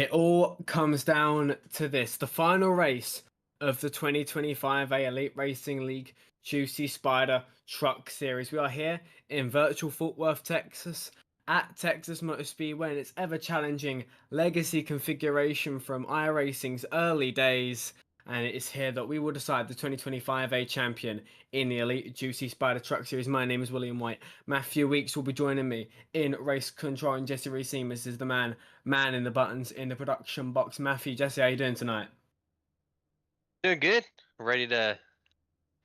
It all comes down to this. The final race of the 2025 Elite Racing League JUICYSPYDER Truck Series. We are here in virtual Fort Worth, Texas, at Texas Motor Speedway, and its ever-challenging legacy configuration from iRacing's early days. And it is here that we will decide the 2025 A champion in the Elite JUICYSPYDER Truck Series. My name is William White. Mathieu Weeks will be joining me in race control, and Jesse Rasimas is the man in the buttons in the production box. Matthew, Jesse, how you doing tonight? Doing good. Ready to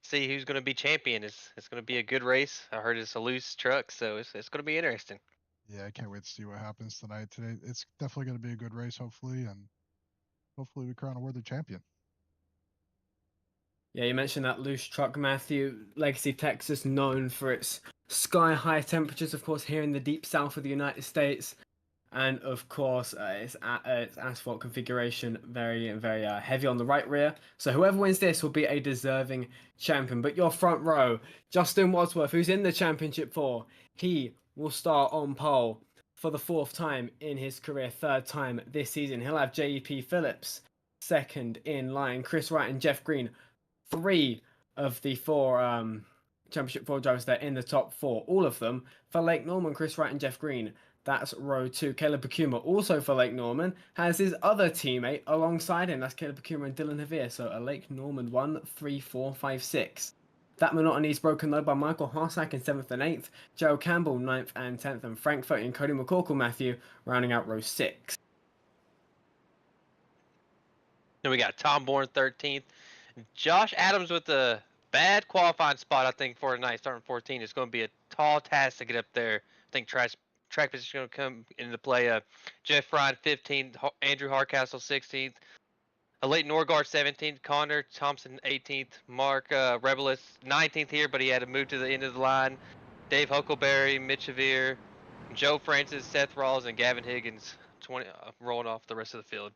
see who's going to be champion. It's going to be a good race. I heard it's a loose truck, so it's going to be interesting. Yeah, I can't wait to see what happens tonight. Today, it's definitely going to be a good race, hopefully, and hopefully we crown a worthy champion. Yeah, you mentioned that loose truck, Matthew. Legacy, Texas, known for its sky-high temperatures, of course, here in the deep south of the United States. And, of course, its asphalt configuration very heavy on the right rear. So whoever wins this will be a deserving champion. But your front row, Justin Wadsworth, who's in the championship he will start on pole for the 4th time in his career, 3rd time this season. He'll have J.P. Phillips second in line, Chris Wright and Jeff Green, 3 of the 4 Championship 4 drivers there in the top 4. All of them for Lake Norman, Chris Wright and Jeff Green. That's row 2. Caleb Bakuma, also for Lake Norman, has his other teammate alongside him. That's Caleb Bakuma and Dylan Javier. So a Lake Norman 1, 3, 4, 5, 6. That monotony is broken though by Michael Harsack in 7th and 8th, Joe Campbell 9th and 10th, and Frank Fote and Cody McCorkle, Matthew, rounding out row 6. Then we got Tom Bourne 13th. Josh Adams with a bad qualifying spot, I think, for tonight, starting 14. It's going to be a tall task to get up there. I think track position going to come into play. Jeff Ryan 15th, Andrew Hardcastle 16th, Leighton Norgard 17th, Connor Thompson 18th, Mark Rebelis 19th here, but he had to move to the end of the line. Dave Huckleberry, Mitch Javier, Joe Francis, Seth Rawls, and Gavin Higgins rolling off the rest of the field.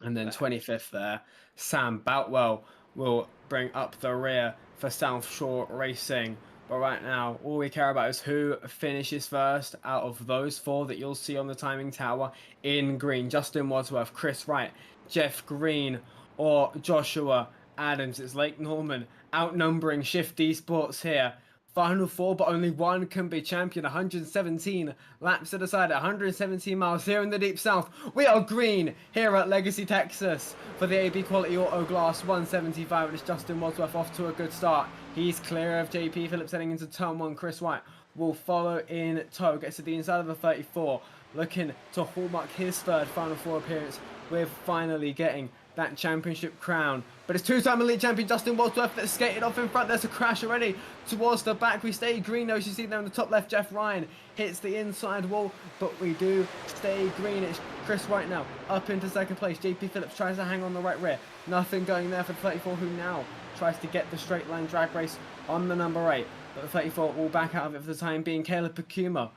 And then 25th there, Sam Boutwell will bring up the rear for South Shore Racing. But right now, all we care about is who finishes first out of those 4 that you'll see on the timing tower in green. Justin Wadsworth, Chris Wright, Jeff Green, or Joshua Adams. It's Lake Norman outnumbering Shifty Sports here. Final 4, but only one can be champion. 117 laps to decide. 117 miles here in the deep south. We are green here at Legacy, Texas for the AB Quality Auto Glass 175. And it's Justin Wadsworth off to a good start. He's clear of JP Phillips heading into turn 1. Chris White will follow in tow. Gets to the inside of the 34. Looking to hallmark his 3rd Final 4 appearance. We're finally getting that championship crown. But it's 2-time elite champion Justin Wadsworth that's skated off in front. There's a crash already towards the back. We stay green though, as you see there in the top left. Jeff Ryan hits the inside wall, but we do stay green. It's Chris Wright now up into 2nd place. JP Phillips tries to hang on the right rear. Nothing going there for the 34, who now tries to get the straight line drag race on the number 8. But the 34 will back out of it for the time being. Caleb Bakuma,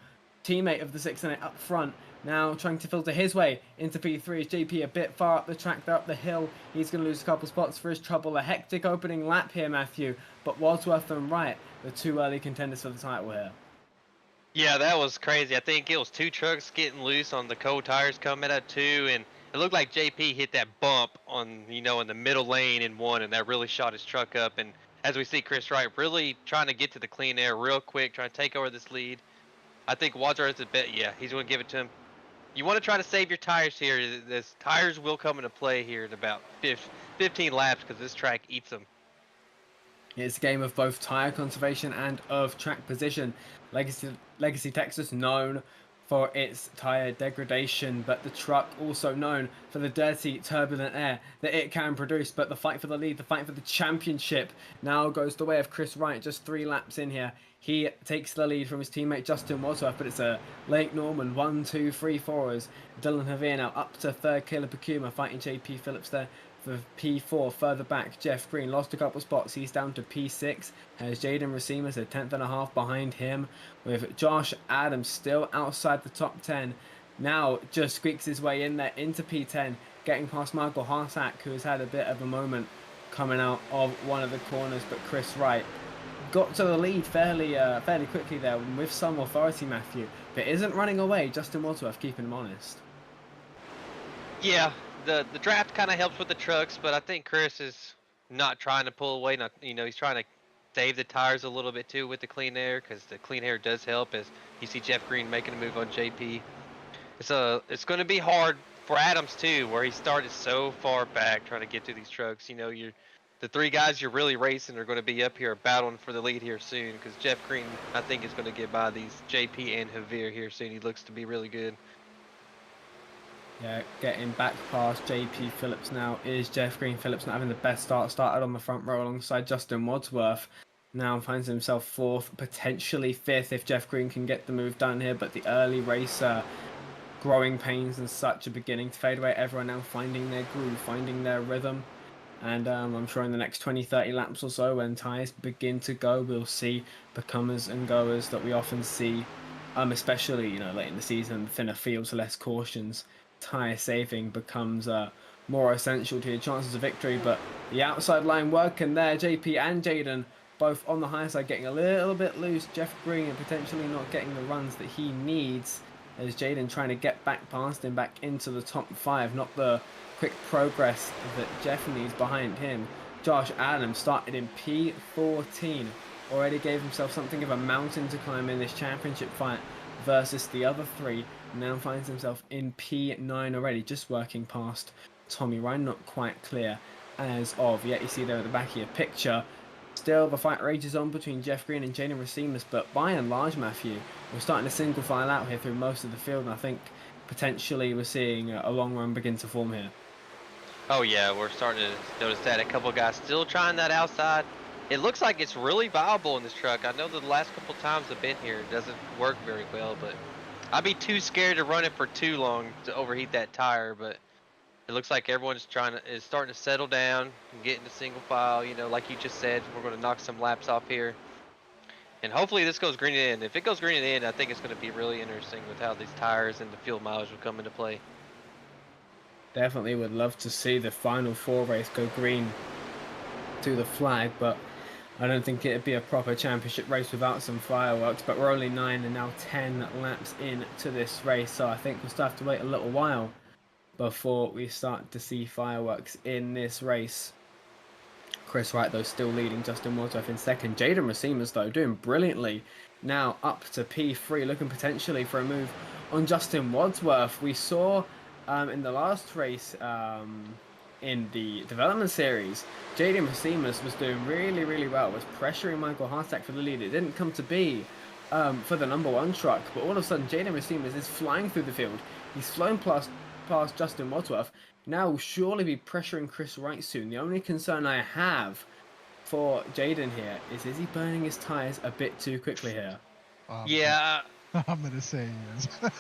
teammate of the 6 and 8 up front, now trying to filter his way into P3. Is JP a bit far up the track there, up the hill. He's going to lose a couple spots for his trouble. A hectic opening lap here, Matthew. But Wadsworth and Wright, the 2 early contenders for the title here. Yeah, that was crazy. I think it was 2 trucks getting loose on the cold tires coming at 2, and it looked like JP hit that bump on, in the middle lane in 1, and that really shot his truck up. And as we see Chris Wright really trying to get to the clean air real quick, trying to take over this lead. I think Wadsworth is he's going to give it to him. You want to try to save your tires here. This tires will come into play here in about 15 laps because this track eats them. It's a game of both tire conservation and of track position. Legacy Texas known for its tire degradation, but the truck also known for the dirty, turbulent air that it can produce. But the fight for the lead, the fight for the championship now goes the way of Chris Wright. Just 3 laps in here, he takes the lead from his teammate Justin Wadsworth, but it's a Lake Norman 1, 2, 3, 4 as Dylan Javier now up to 3rd. Caleb Bakuma fighting JP Phillips there for P4. Further back, Jeff Green lost a couple spots. He's down to P6. Has Jaden Rasimas a 10th and a half behind him, with Josh Adams still outside the top 10. Now just squeaks his way in there into P10, getting past Michael Harsack, who has had a bit of a moment coming out of one of the corners. But Chris Wright got to the lead fairly quickly there with some authority, Matthew, but isn't running away. Justin Wadsworth keeping him honest. Yeah, the draft kind of helps with the trucks, but I think Chris is not trying to pull away. Not he's trying to save the tires a little bit too with the clean air, because the clean air does help. As you see Jeff Green making a move on JP, it's going to be hard for Adams too, where he started so far back trying to get to these trucks. The three guys you're really racing are going to be up here battling for the lead here soon, because Jeff Green I think is going to get by these JP and Javier here soon. He looks to be really good. Yeah, getting back past JP Phillips now is Jeff Green. Phillips not having the best start. Started on the front row alongside Justin Wadsworth. Now finds himself fourth, potentially fifth if Jeff Green can get the move done here. But the early racer, growing pains and such are beginning to fade away. Everyone now finding their groove, finding their rhythm. And I'm sure in the next 20-30 laps or so, when tyres begin to go, we'll see becomers and goers that we often see, especially late in the season, thinner fields, less cautions. Tyre saving becomes more essential to your chances of victory. But the outside line working there, JP and Jaden both on the high side getting a little bit loose. Jeff Green potentially not getting the runs that he needs, as Jaden trying to get back past him, back into the top 5. Not the quick progress that Jeff needs behind him. Josh Adams started in P14. Already gave himself something of a mountain to climb in this championship fight versus the other three. Now finds himself in P9 already, just working past Tommy Ryan. Not quite clear as of yet. You see there at the back of your picture. Still, the fight rages on between Jeff Green and Jesse Rasimas, but by and large, Matthew, we're starting to single file out here through most of the field, and I think potentially we're seeing a long run begin to form here. Oh yeah, we're starting to notice that. A couple guys still trying that outside. It looks like it's really viable in this truck. I know that the last couple times I've been here, it doesn't work very well, but I'd be too scared to run it for too long to overheat that tire. But it looks like everyone's is starting to settle down and get into single file. Like you just said, we're going to knock some laps off here, and hopefully this goes green in. If it goes green in, I think it's going to be really interesting with how these tires and the fuel mileage will come into play. Definitely would love to see the final 4 race go green to the flag, but I don't think it'd be a proper championship race without some fireworks. But we're only 9 and now 10 laps into this race, so I think we'll still have to wait a little while before we start to see fireworks in this race. Chris Wright, though, still leading. Justin Wadsworth in second. Jaden Rasimas, though, doing brilliantly. Now up to P3, looking potentially for a move on Justin Wadsworth. We saw in the last race in the development series, Jaden Rasimas was doing really, really well, was pressuring Michael Hartak for the lead. It didn't come to be for the number 1 truck, but all of a sudden Jaden Rasimas is flying through the field. He's flown past Justin Wadsworth. Now will surely be pressuring Chris Wright soon. The only concern I have for Jaden here is he burning his tyres a bit too quickly here? Yeah. I'm going to say yes.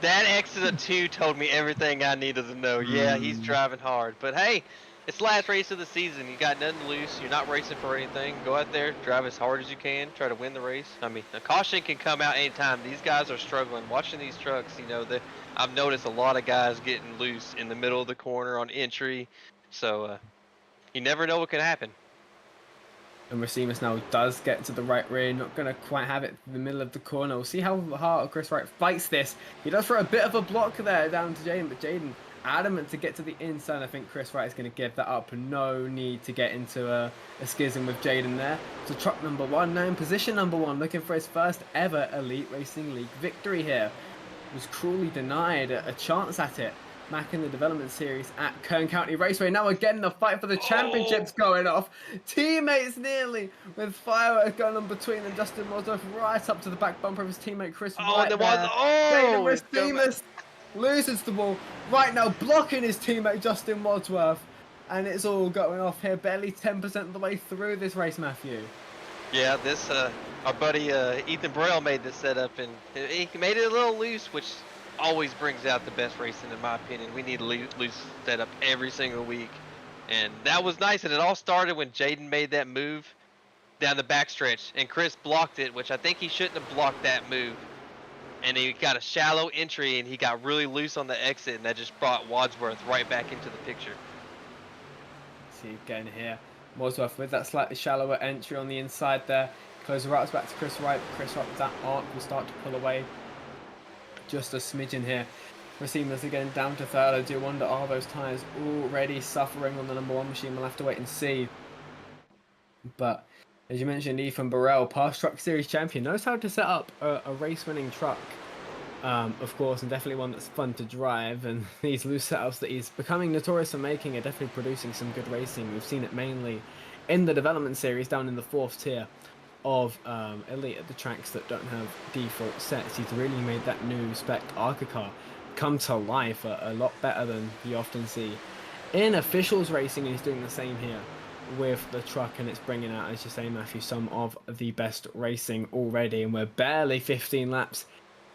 That exit of 2 told me everything I needed to know. Yeah, he's driving hard. But hey, it's the last race of the season. You got nothing to lose. You're not racing for anything. Go out there, drive as hard as you can, try to win the race. I mean, a caution can come out anytime. These guys are struggling. Watching these trucks, I've noticed a lot of guys getting loose in the middle of the corner on entry. So you never know what can happen. And Rasimas now does get to the right rear, not going to quite have it in the middle of the corner. We'll see how hard Chris Wright fights this. He does throw a bit of a block there down to Jaden, but Jaden adamant to get to the inside. I think Chris Wright is going to give that up. No need to get into a schism with Jaden there. So truck number 1 now in position number 1, looking for his first ever Elite Racing League victory here. Was cruelly denied a chance at it back in the development series at Kern County Raceway. Now again, the fight for the championships going off. Teammates nearly with fireworks going on between them. Justin Wadsworth right up to the back bumper of his teammate Chris Wright. Jaden Rasimas loses the ball right now, blocking his teammate Justin Wadsworth. And it's all going off here, barely 10% of the way through this race, Matthew. Yeah, this our buddy Ethan Burrell made this setup, and he made it a little loose, which always brings out the best racing in my opinion. We need a loose setup every single week, and that was nice. And it all started when Jaden made that move down the backstretch, and Chris blocked it, which I think he shouldn't have blocked that move. And he got a shallow entry, and he got really loose on the exit, and that just brought Wadsworth right back into the picture. See again here, Wadsworth with that slightly shallower entry on the inside there. Close the routes back to Chris Wright. Chris Wright with that arc will start to pull away just a smidgen here. Rasimas again down to third. I do wonder, are those tyres already suffering on the number 1 machine? We'll have to wait and see. But as you mentioned, Ethan Burrell, past Truck Series champion, knows how to set up a race-winning truck. Of course, and definitely one that's fun to drive. And these loose setups that he's becoming notorious for making are definitely producing some good racing. We've seen it mainly in the development series down in the 4th tier of Elite at the tracks that don't have default sets. He's really made that new spec ARCA car come to life a lot better than you often see in officials racing. He's doing the same here with the truck, and it's bringing out, as you say, Matthew, some of the best racing already. And we're barely 15 laps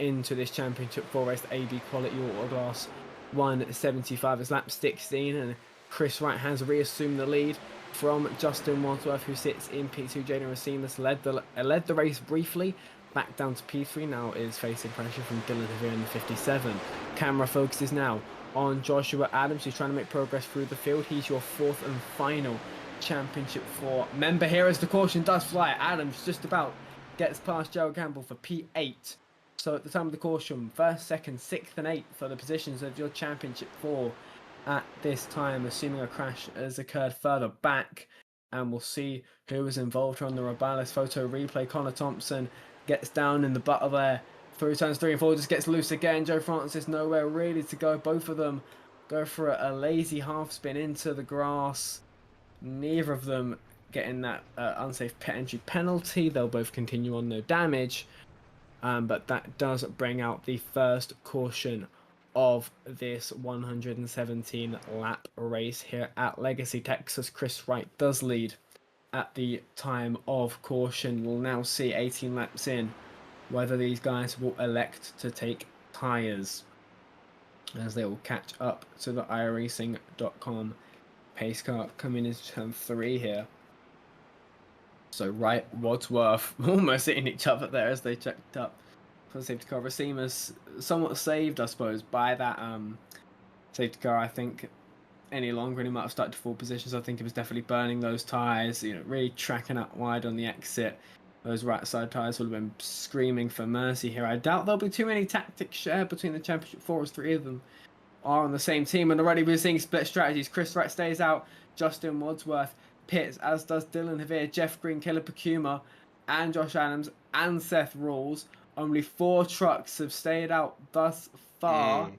into this championship 4 race, the AB quality auto class 175 is lap 16, and Chris Wright has reassumed the lead from Justin Wadsworth, who sits in P2. Jesse Rasimas led the race briefly, back down to P3, now is facing pressure from Dylan here in the 57. Camera focuses now on Joshua Adams, who's trying to make progress through the field. He's your 4th and final championship 4 member here as the caution does fly. Adams just about gets past Gerald Campbell for P8. So at the time of the caution, 1st, 2nd, 6th and 8th for the positions of your championship 4 at this time, assuming a crash has occurred further back. And we'll see who was involved here on the Robalis photo replay. Connor Thompson gets down in the butter there through turns 3 and 4, just gets loose again. Joe Francis nowhere really to go. Both of them go for a lazy half spin into the grass. Neither of them getting that unsafe pit entry penalty. They'll both continue on, no damage. But that does bring out the first caution of this 117 lap race here at Legacy, Texas. Chris Wright does lead at the time of caution. We'll now see 18 laps in whether these guys will elect to take tyres, as they will catch up to the iRacing.com pace car coming into turn 3 here. So Wright, Wadsworth almost hitting each other there as they checked up for the safety car. Rasimas somewhat saved, I suppose, by that safety car. I think any longer and he might have started to fall positions. I think he was definitely burning those tyres, you know, really tracking out wide on the exit. Those right side tyres would have been screaming for mercy here. I doubt there'll be too many tactics shared between the championship 4 as 3 of them are on the same team. And already we're seeing split strategies. Chris Wright stays out, Justin Wadsworth pits, as does Dylan Havere, Jeff Green, Caleb Pacuma, and Josh Adams, and Seth Rawls. Only 4 trucks have stayed out thus far.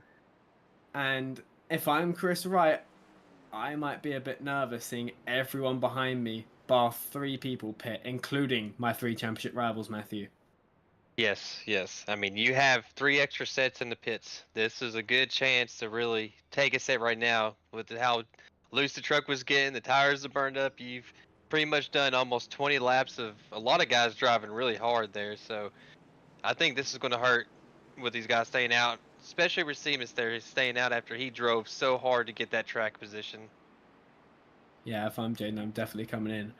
And if I'm Chris Wright, I might be a bit nervous seeing everyone behind me, bar 3 people pit, including my 3 championship rivals, Matthew. Yes, yes. I mean, you have 3 extra sets in the pits. This is a good chance to really take a set right now with how loose the truck was getting. The tires are burned up. You've pretty much done almost 20 laps of a lot of guys driving really hard there. So I think this is going to hurt with these guys staying out, especially Rasimas there. He's staying out after he drove so hard to get that track position. Yeah, if I'm Jaden, I'm definitely coming in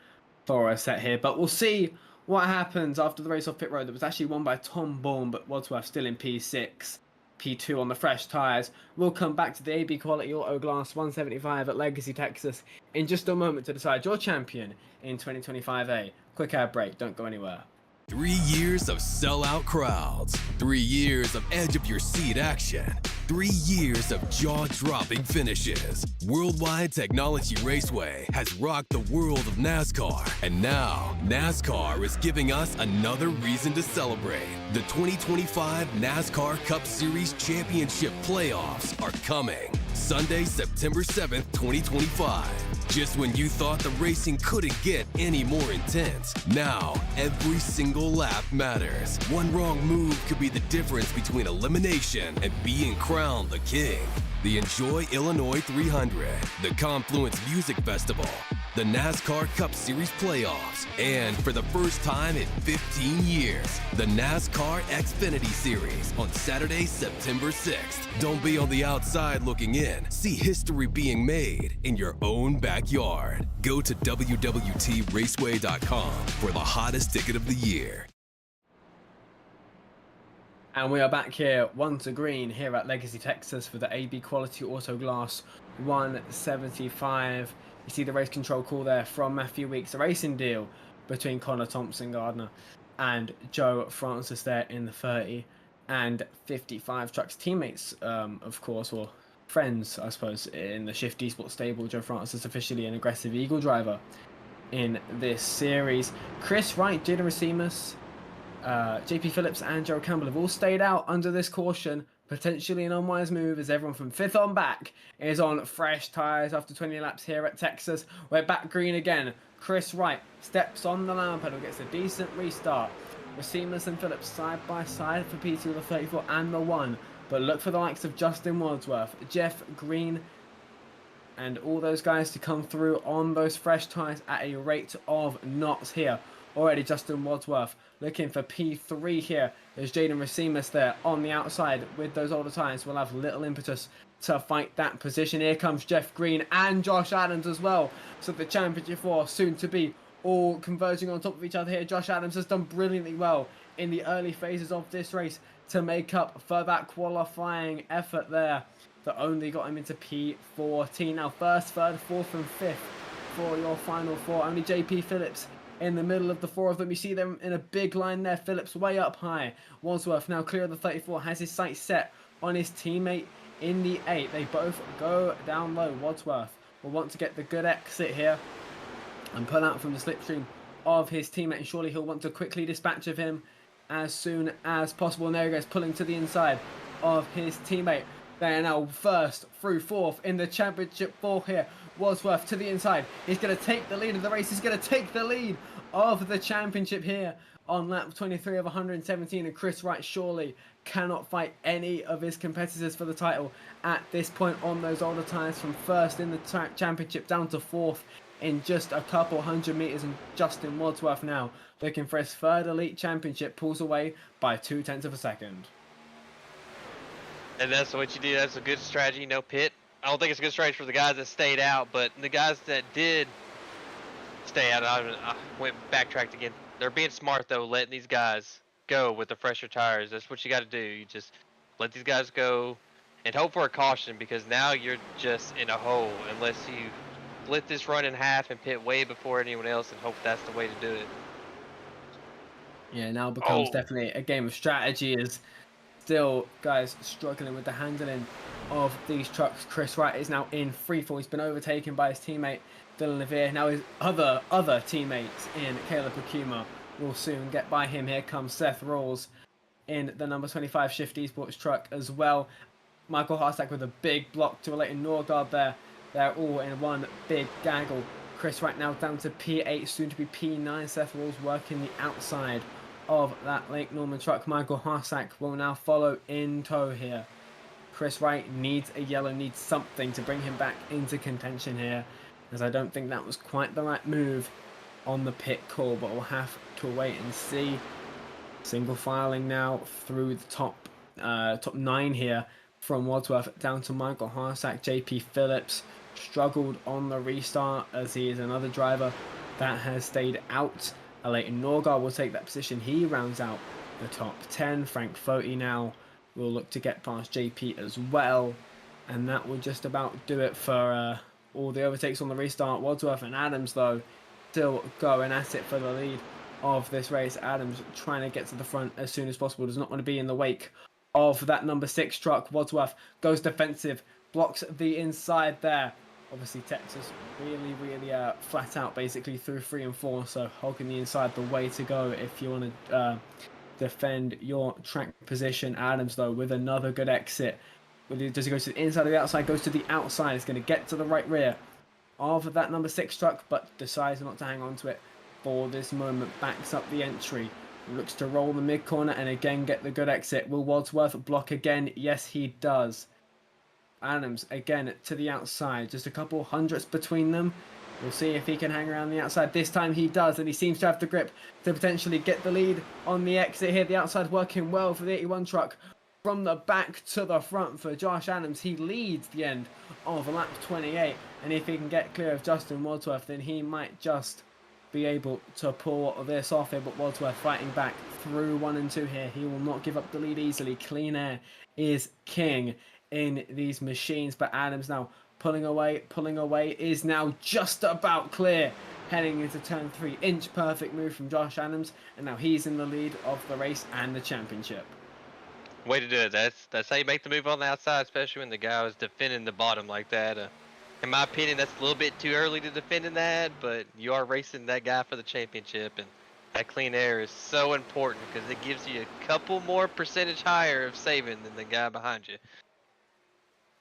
for a set here. But we'll see what happens after the race off pit road that was actually won by Tom Bourne, but Wadsworth still in P6. P2 on the fresh tyres. We'll come back to the AB Quality Auto Glass 175 at Legacy, Texas in just a moment to decide your champion in 2025A. Quick ad break, don't go anywhere. 3 years of sellout crowds, 3 years of edge of your seat action, 3 years of jaw-dropping finishes. Worldwide Technology Raceway has rocked the world of NASCAR, and now NASCAR is giving us another reason to celebrate. The 2025 NASCAR Cup Series Championship Playoffs are coming Sunday, September 7th, 2025. Just when you thought the racing couldn't get any more intense, now every single lap matters. One wrong move could be the difference between elimination and being crowned the king. The Enjoy Illinois 300, the Confluence Music Festival, the NASCAR Cup Series Playoffs, and for the first time in 15 years, the NASCAR Xfinity Series on Saturday, September 6th. Don't be on the outside looking in. See history being made in your own backyard. Go to www.raceway.com for the hottest ticket of the year. And we are back here, 1 to green, here at Legacy, Texas for the AB Quality Auto Glass 175. You see the race control call there from Mathieu Weeks, a racing deal between Connor Thompson Gardner and Joe Francis there in the 30. and 55 Trucks teammates, of course, or friends, I suppose, in the Shift Esports stable. Joe Francis is officially an aggressive Eagle driver in this series. Chris Wright, Jesse Rasimas, JP Phillips and Joe Campbell have all stayed out under this caution. Potentially an unwise move, as everyone from 5th on back is on fresh tyres after 20 laps here at Texas. We're back green again. Chris Wright steps on the lamp pedal, gets a decent restart. Rasimas and Phillips side by side for P2 with the 34 and the 1. But look for the likes of Justin Wadsworth, Jeff Green, and all those guys to come through on those fresh tyres at a rate of knots here. Already Justin Wadsworth looking for P3 here. There's Jaden Rasimas there on the outside with those older tyres. Will have little impetus to fight that position. Here comes Jeff Green and Josh Adams as well. So the championship 4 soon to be all converging on top of each other here. Josh Adams has done brilliantly well in the early phases of this race to make up for that qualifying effort there that only got him into P14. Now 1st, 3rd, 4th and 5th for your final 4. Only JP Phillips in the middle of the 4 of them. You see them in a big line there. Phillips way up high. Wadsworth now clear of the 34. Has his sights set on his teammate in the 8. They both go down low. Wadsworth will want to get the good exit here and pull out from the slipstream of his teammate. And surely he'll want to quickly dispatch of him as soon as possible. And there he goes, pulling to the inside of his teammate. They are now 1st through 4th in the championship 4 here. Wadsworth to the inside. He's going to take the lead of the race. He's going to take the lead of the championship here on lap 23 of 117. And Chris Wright surely cannot fight any of his competitors for the title at this point on those older tyres, from 1st in the championship down to 4th in just a couple 100 meters. And Justin Wadsworth now looking for his 3rd elite championship, pulls away by 0.2 of a second. And that's what you do. That's a good strategy. No pit. I don't think it's a good strategy for the guys that stayed out, but the guys that did stay out, I went backtracked again. They're being smart though, letting these guys go with the fresher tires. That's what you got to do. You just let these guys go and hope for a caution, because now you're just in a hole unless you split this run in half and pit way before anyone else and hope that's the way to do it. Yeah, now becomes definitely a game of strategy, as still guys struggling with the handling of these trucks. Chris Wright is now in free fall. He's been overtaken by his teammate Dylan Levere. Now his other teammates in Caleb Akuma will soon get by him. Here comes Seth Rawls in the number 25 Shift Esports truck as well. Michael Harsack with a big block to a Leighton Norgard there. They're all in one big gaggle. Chris Wright now down to P8, soon to be P9. Seth Rawls working the outside of that Lake Norman truck. Michael Harsack will now follow in tow here. Chris Wright needs a yellow, needs something to bring him back into contention here, as I don't think that was quite the right move on the pit call, but we'll have to wait and see. Single filing now through the top 9 here, from Wadsworth down to Michael Harsack. JP Phillips struggled on the restart, as he is another driver that has stayed out. Leighton Norgard will take that position. He rounds out the top 10. Frank Foti now will look to get past JP as well. And that will just about do it for all the overtakes on the restart. Wadsworth and Adams, though, still going at it for the lead of this race. Adams trying to get to the front as soon as possible. Does not want to be in the wake of that number 6 truck. Wadsworth goes defensive, blocks the inside there. Obviously, Texas really flat out basically through 3 and 4. So hogging the inside, the way to go if you want to defend your track position. Adams, though, with another good exit. Does he go to the inside or the outside? Goes to the outside. He's going to get to the right rear of that number 6 truck, but decides not to hang on to it for this moment. Backs up the entry. Looks to roll the mid corner and again get the good exit. Will Wadsworth block again? Yes, he does. Adams again to the outside. Just a couple hundredths between them. We'll see if he can hang around the outside. This time he does, and he seems to have the grip to potentially get the lead on the exit here. The outside working well for the 81 truck. From the back to the front for Josh Adams. He leads the end of lap 28. And if he can get clear of Justin Wadsworth, then he might just be able to pull this off here. But Wadsworth fighting back through 1 and 2 here. He will not give up the lead easily. Clean air is king in these machines. But Adams now pulling away, is now just about clear heading into turn 3. Inch perfect move from Josh Adams, and now he's in the lead of the race and the championship. Way to do it. That's how you make the move on the outside, especially when the guy was defending the bottom like that. In my opinion, that's a little bit too early to defend in that, but you are racing that guy for the championship, and that clean air is so important because it gives you a couple more percentage higher of saving than the guy behind you.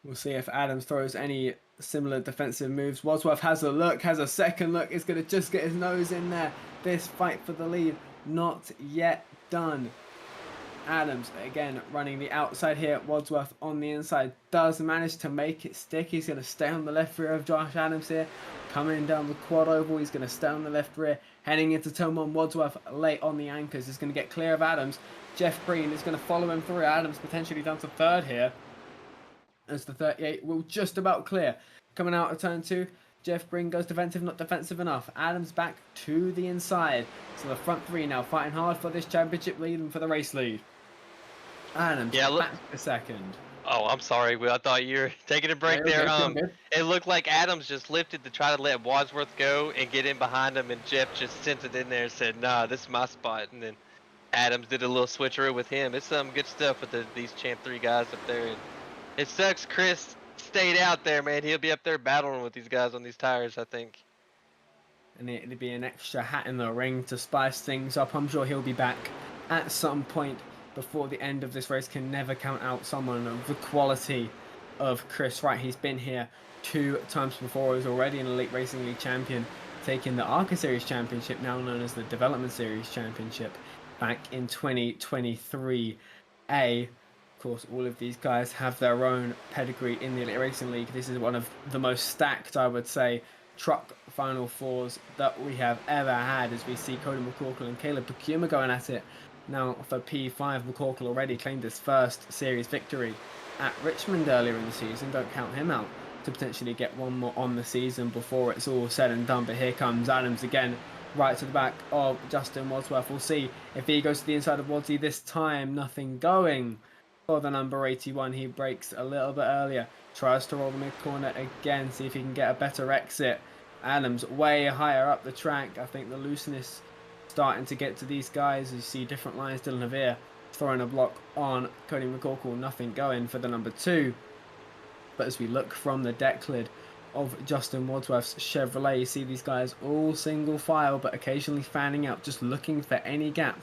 We'll see if Adams throws any similar defensive moves. Wadsworth has a look, has a second look. He's going to just get his nose in there. This fight for the lead, not yet done. Adams, again, running the outside here. Wadsworth on the inside does manage to make it stick. He's going to stay on the left rear of Josh Adams here. Coming down the quad oval, he's going to stay on the left rear. Heading into turn one, Wadsworth late on the anchors. He's going to get clear of Adams. Jeff Green is going to follow him through. Adams potentially down to third here, as the 38 will just about clear. Coming out of turn two, Jeff Green goes defensive, not defensive enough. Adams back to the inside. So the front three now fighting hard for this championship lead and for the race lead. Adams back to second. Oh, I'm sorry, Will. I thought you were taking a break there. It looked like Adams just lifted to try to let Wadsworth go and get in behind him, and Jeff just sent it in there and said, "Nah, this is my spot." And then Adams did a little switcheroo with him. It's some good stuff with these Champ 3 guys up there. And it sucks Chris stayed out there, man. He'll be up there battling with these guys on these tires, I think. And it'll be an extra hat in the ring to spice things up. I'm sure he'll be back at some point before the end of this race. Can never count out someone of the quality of Chris Wright. He's been here 2 times before. He's already an Elite Racing League champion, taking the ARCA Series Championship, now known as the Development Series Championship, back in 2023. Of course, all of these guys have their own pedigree in the Elite Racing League. This is one of the most stacked, I would say, truck Final Fours that we have ever had, as we see Cody McCorkle and Caleb Pacuma going at it. Now for P5, McCorkle already claimed his first series victory at Richmond earlier in the season. Don't count him out to potentially get one more on the season before it's all said and done. But here comes Adams again, right to the back of Justin Wadsworth. We'll see if he goes to the inside of Wadsy this time. Nothing going for the number 81. He breaks a little bit earlier. Tries to roll the mid-corner again, see if he can get a better exit. Adams way higher up the track. I think the looseness starting to get to these guys. You see different lines. Dylan Havere throwing a block on Cody McCorkle. Nothing going for the number 2. But as we look from the deck lid of Justin Wadsworth's Chevrolet, you see these guys all single file, but occasionally fanning out, just looking for any gap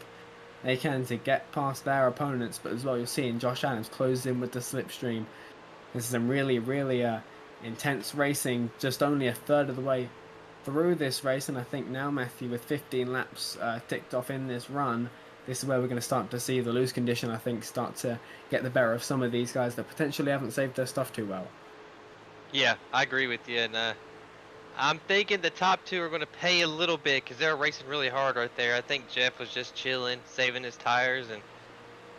they can to get past their opponents. But as well, you're seeing Josh Adams close in with the slipstream. This is some really intense racing, just only a third of the way through this race. And I think now, Matthew, with 15 laps ticked off in this run, this is where we're going to start to see the loose condition, I think, start to get the better of some of these guys that potentially haven't saved their stuff too well. Yeah, I agree with you. And I'm thinking the top 2 are going to pay a little bit because they're racing really hard right there. I think Jeff was just chilling, saving his tires. And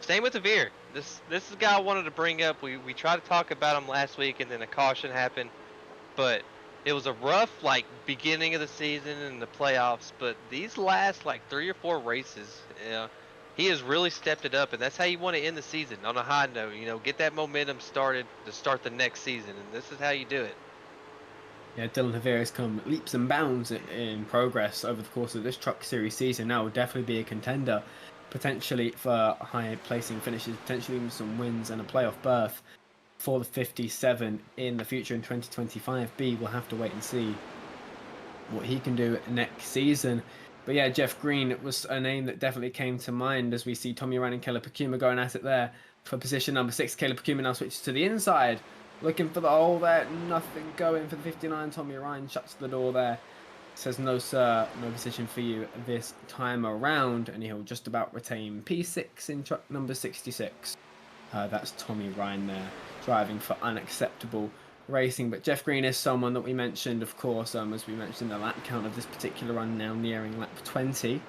same with Havere. This is a guy I wanted to bring up. We tried to talk about him last week, and then a caution happened. But it was a rough beginning of the season and the playoffs. But these last 3 or 4 races, he has really stepped it up, and that's how you want to end the season, on a high note. Get that momentum started to start the next season, and this is how you do it. Yeah, Dylan Havere has come leaps and bounds in progress over the course of this Truck Series season. Now will definitely be a contender, potentially for high placing finishes, potentially even some wins and a playoff berth for the 57 in the future in 2025B. We'll have to wait and see what he can do next season. But yeah, Jeff Green was a name that definitely came to mind as we see Tommy Ryan and Caleb Pacuma going at it there for position number 6. Caleb Pacuma now switches to the inside, looking for the hole there. Nothing going for the 59. Tommy Ryan shuts the door there. Says, no sir, no position for you this time around. And he'll just about retain P6 in truck number 66. That's Tommy Ryan there, driving for unacceptable racing. But Jeff Green is someone that we mentioned, of course, as we mentioned, the lap count of this particular run now nearing lap 20.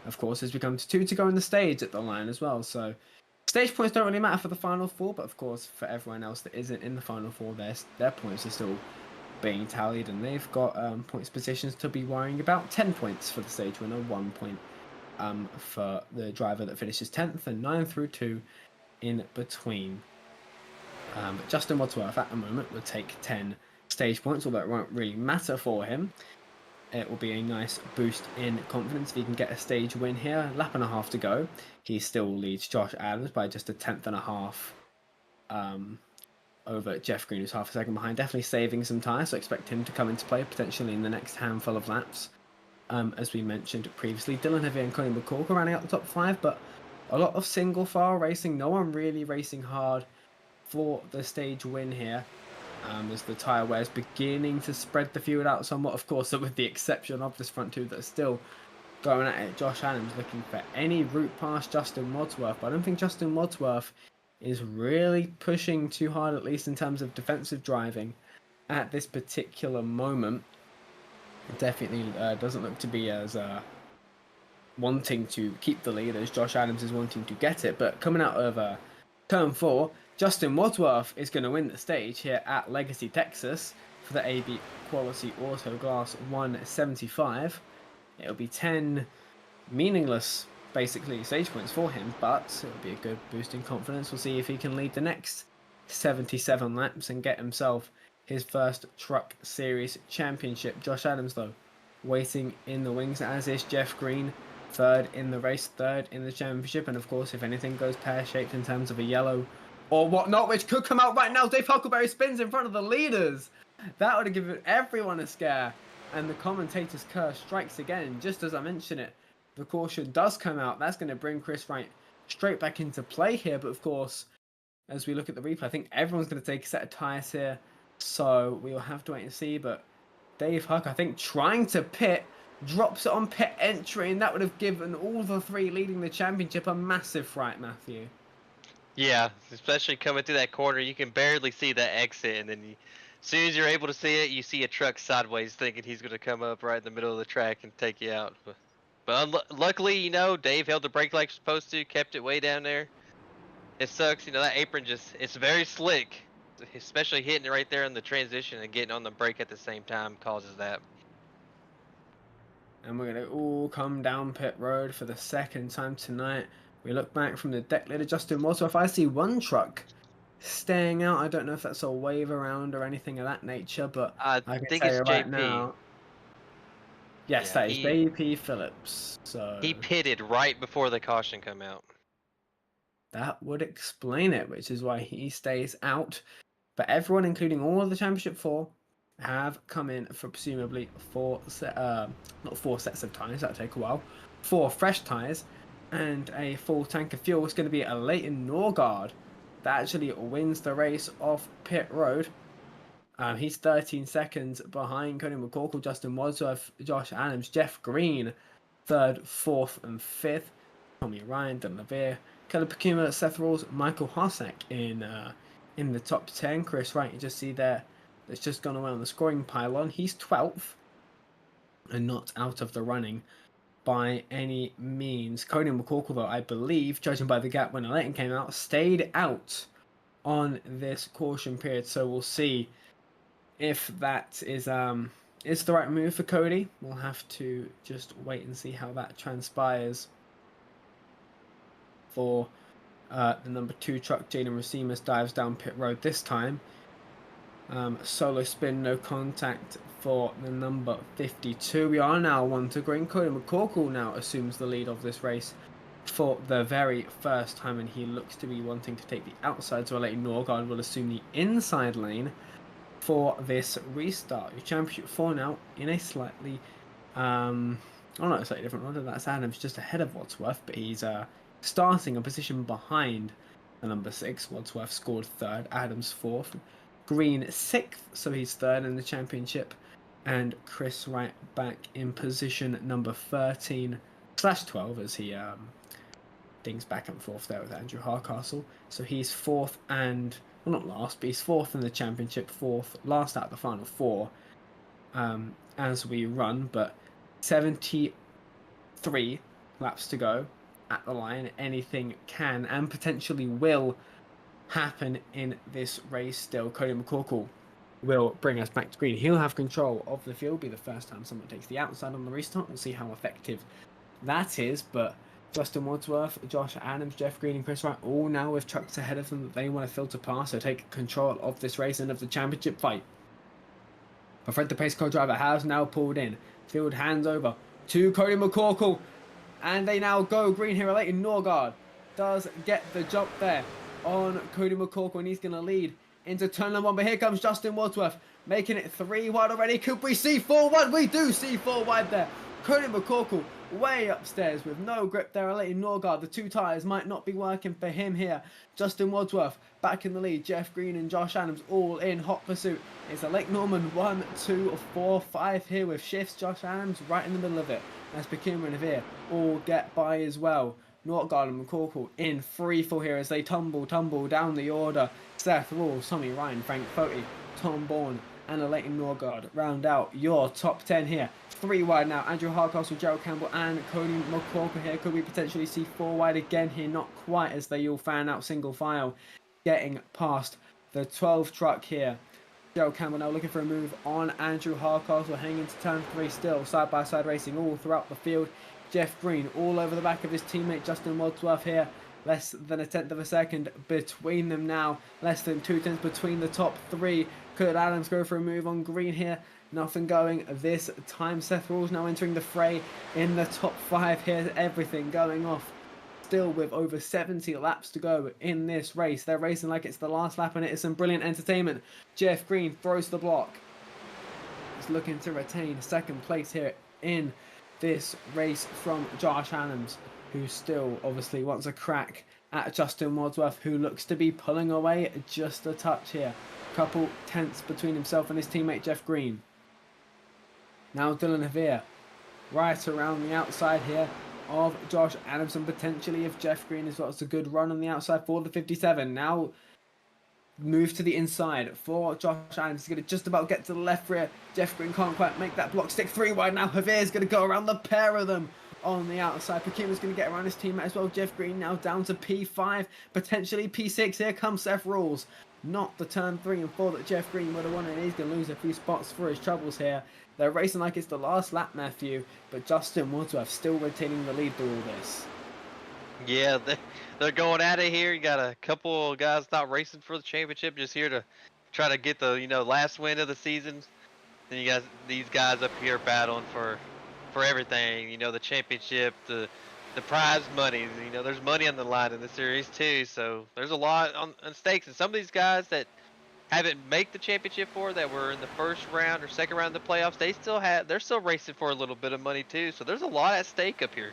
Of course, as we come to 2 to go in the stage at the line as well. So stage points don't really matter for the final 4, but of course for everyone else that isn't in the final 4, their points are still being tallied, and they've got points positions to be worrying about. 10 points for the stage winner, 1 point for the driver that finishes 10th, and 9 through 2 in between. But Justin Wadsworth at the moment would take 10 stage points, although it won't really matter for him. it will be a nice boost in confidence if he can get a stage win here. Lap and a half to go. He still leads Josh Adams by just a 10th and a half over Jeff Green, who's half a second behind. Definitely saving some tyres, so expect him to come into play potentially in the next handful of laps. As we mentioned previously, Dylan Heavy and Connie McCorkle rounding out the top 5, but a lot of single file racing. No one really racing hard for the stage win here. As the tyre wear is beginning to spread the field out somewhat, of course, with the exception of this front two that are still going at it. Josh Adams looking for any route past Justin Wadsworth, but I don't think Justin Wadsworth is really pushing too hard, at least in terms of defensive driving at this particular moment. It definitely doesn't look to be as wanting to keep the lead as Josh Adams is wanting to get it. But coming out of turn 4, Justin Wadsworth is going to win the stage here at Legacy, Texas for the AB Quality Auto Glass 175. It'll be 10 meaningless, basically, stage points for him, but it'll be a good boost in confidence. We'll see if he can lead the next 77 laps and get himself his first Truck Series championship. Josh Adams, though, waiting in the wings, as is Jeff Green. Third in the race, third in the championship, and of course, if anything goes pear-shaped in terms of a yellow or whatnot, which could come out right now, Dave Huckleberry spins in front of the leaders. That would have given everyone a scare, and the commentator's curse strikes again. Just as I mention it, the caution does come out. That's going to bring Chris Wright straight back into play here, but of course, as we look at the replay, I think everyone's going to take a set of tyres here, so we'll have to wait and see. But Dave Huck, I think, trying to pit, drops it on pit entry, and that would have given all the three leading the championship a massive fright, Matthew. Yeah, especially coming through that corner, you can barely see that exit, and then as soon as you're able to see it, you see a truck sideways, thinking he's going to come up right in the middle of the track and take you out. But luckily, you know, Dave held the brake like supposed to, kept it way down there. It sucks, you know, that apron it's very slick, especially hitting it right there in the transition and getting on the brake at the same time causes that. And we're going to all come down pit road for the second time tonight. We look back from the deck leader, Justin Wadsworth. I see one truck staying out. I don't know if that's a wave around or anything of that nature, but I can think tell it's you right JP. now. Yes, Yeah, that is JP Phillips. So he pitted right before the caution come out. that would explain it, which is why he stays out. But everyone, including all of the Championship 4, have come in for presumably not 4 sets of tyres, that'll take a while, 4 fresh tyres, and a full tank of fuel. It's going to be a Leighton Norgard that actually wins the race off pit road. He's 13 seconds behind Connie McCorkle, Justin Wadsworth, Josh Adams, Jeff Green, 3rd, 4th, and 5th. Tommy Ryan, Dan Levere, Caleb Pacuma, Seth Rawls, Michael Hossack in the top 10. Chris Wright, you just see there, that's just gone away on the scoring pylon. He's 12th and not out of the running by any means. Connie McCorkle, though, I believe, judging by the gap when Leighton came out, stayed out on this caution period. So we'll see if that is the right move for Cody. We'll have to just wait and see how that transpires for the number 2 truck. Jesse Rasimas dives down pit road this time. Solo spin, no contact for the number 52. We are now 1 to green. Cody McCorkle now assumes the lead of this race for the very first time, and he looks to be wanting to take the outside, so Leighton Norgard will assume the inside lane for this restart. Your Championship 4 now in a slightly a slightly different order. That's Adams just ahead of Wadsworth, but he's starting a position behind the number 6. Wadsworth scored 3rd, Adams 4th, Green 6th, so he's 3rd in the championship, and Chris Wright back in position number 13/12 as he dings back and forth there with Andrew Harcastle. So he's 4th and, well, not last, but he's 4th in the championship, 4th, last out of the final 4 as we run, but 73 laps to go at the line. Anything can and potentially will happen in this race still. Cody McCorkle will bring us back to green. He'll have control of the field, be the first time someone takes the outside on the restart. We'll see how effective that is, but Justin Wadsworth, Josh Adams, Jeff Green, and Chris Wright all now with trucks ahead of them that they want to filter past, so take control of this race and of the championship fight. But Fred, the pace car driver, has now pulled in Field hands over to Cody McCorkle. And they now go green here. Leighton Norgard does get the jump there on Cody McCorkle, and he's going to lead into turn number 1. But here comes Justin Wadsworth, making it 3 wide already. Could we see 4 wide? We do see 4 wide there. Cody McCorkle way upstairs with no grip there. Leighton Norgard, the 2 tyres might not be working for him here. Justin Wadsworth back in the lead. Jeff Green and Josh Adams all in hot pursuit. It's a Lake Norman 1, 2, 4, 5 here with shifts. Josh Adams right in the middle of it. As Pekin and Navier all get by as well. Norgard and McCorkle in free fall here as they tumble down the order. Seth Rawls, Tommy Ryan, Frank Foti, Tom Bourne and Leighton Norgard round out your top 10 here. 3 wide now. Andrew Hardcastle, Gerald Campbell and Cody McCorkle here. Could we potentially see 4 wide again here? Not quite, as they all fan out single file. Getting past the 12 truck here. Gerald Campbell now looking for a move on Andrew Hardcastle, hanging to turn 3 still. Side by side racing all throughout the field. Jeff Green all over the back of his teammate Justin Wadsworth here. Less than 1/10 of a second between them now. Less than 2/10 between the top 3. Could Adams go for a move on green here? Nothing going this time. Seth Rawls now entering the fray in the top 5 here. Everything going off. Still with over 70 laps to go in this race. They're racing like it's the last lap, and it is some brilliant entertainment. Jeff Green throws the block. He's looking to retain 2nd place here in this race from Josh Adams, who still obviously wants a crack at Justin Wadsworth, who looks to be pulling away just a touch here. Couple tenths between himself and his teammate Jeff Green. Now Dylan Navier right around the outside here of Josh Adams, and potentially if Jeff Green as well. It's a good run on the outside for the 57. Now move to the inside for Josh Adams. He's going to just about get to the left rear. Jeff Green can't quite make that block stick. 3 wide now. Javier is going to go around the pair of them on the outside. Pakima's going to get around his teammate as well. Jeff Green now down to P5, potentially P6. Here comes Seth Rawls. Not the turn 3 and 4 that Jeff Green would have won, and he's going to lose a few spots for his troubles here. They're racing like it's the last lap, Matthew, but Justin Wadsworth still retaining the lead through all this. Yeah, they're going at it here. You got a couple of guys not racing for the championship, just here to try to get the last win of the season. Then you got these guys up here battling for everything. The championship, the prize money. There's money on the line in the series too. So there's a lot on stakes, and some of these guys that haven't make the championship that were in the 1st round or 2nd round of the playoffs, they're still racing for a little bit of money too. So there's a lot at stake up here.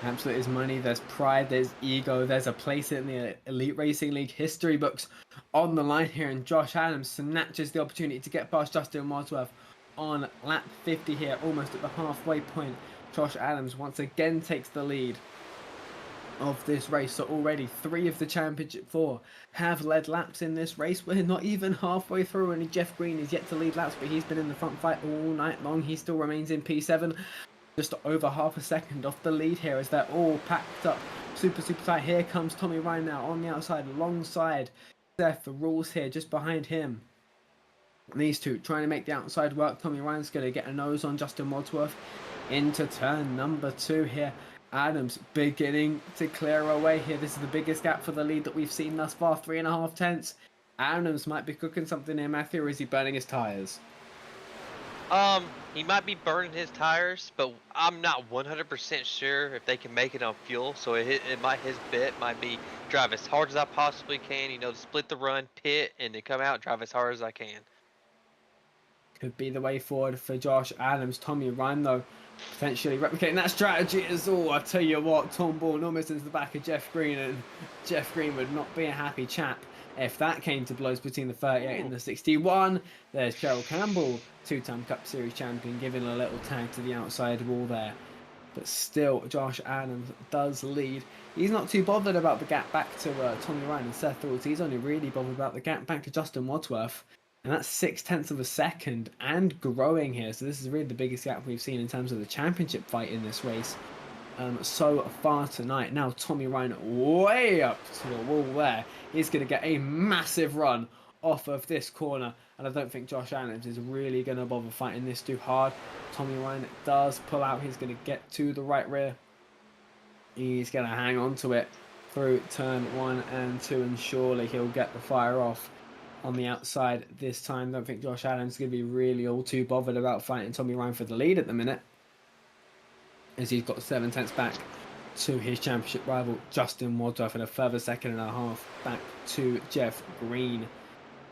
Absolutely, there's money, there's pride, there's ego, there's a place in the Elite Racing League history books on the line here, and Josh Adams snatches the opportunity to get past Justin Wadsworth on lap 50 here, almost at the halfway point. Josh Adams once again takes the lead of this race. So already 3 of the championship 4 have led laps in this race. We're not even halfway through, and Jeff Green is yet to lead laps, but he's been in the front fight all night long. He still remains in P7, just over half a second off the lead here as they're all packed up super tight. Here comes Tommy Ryan now on the outside alongside Seth Rawls here just behind him. And these two trying to make the outside work. Tommy Ryan's going to get a nose on Justin Wadsworth into turn number 2 here. Adams beginning to clear away here. This is the biggest gap for the lead that we've seen thus far, 3.5 tenths. Adams might be cooking something here, Matthew, or is he burning his tyres? He might be burning his tires, but I'm not 100% sure if they can make it on fuel. So his bet might be drive as hard as I possibly can, to split the run, pit, and then come out and drive as hard as I can. Could be the way forward for Josh Adams. Tommy Ryan, though, potentially replicating that strategy as all. I tell you what, Tom Bourne almost into the back of Jeff Green, and Jeff Green would not be a happy chap if that came to blows between the 38 and the 61. There's Gerald Campbell, 2-time Cup Series champion, giving a little tag to the outside wall there. But still, Josh Adams does lead. He's not too bothered about the gap back to Tommy Ryan and Seth Rawls. He's only really bothered about the gap back to Justin Wadsworth. And that's 0.6 of a second and growing here. So this is really the biggest gap we've seen in terms of the championship fight in this race so far tonight. Now Tommy Ryan way up to the wall there. He's going to get a massive run off of this corner. And I don't think Josh Adams is really going to bother fighting this too hard. Tommy Ryan does pull out. He's going to get to the right rear. He's going to hang on to it through turn 1 and 2. And surely he'll get the fire off on the outside this time. Don't think Josh Adams is going to be really all too bothered about fighting Tommy Ryan for the lead at the minute, as he's got 7/10 back to his championship rival Justin Wadsworth and a further 1.5 back to Jeff Green.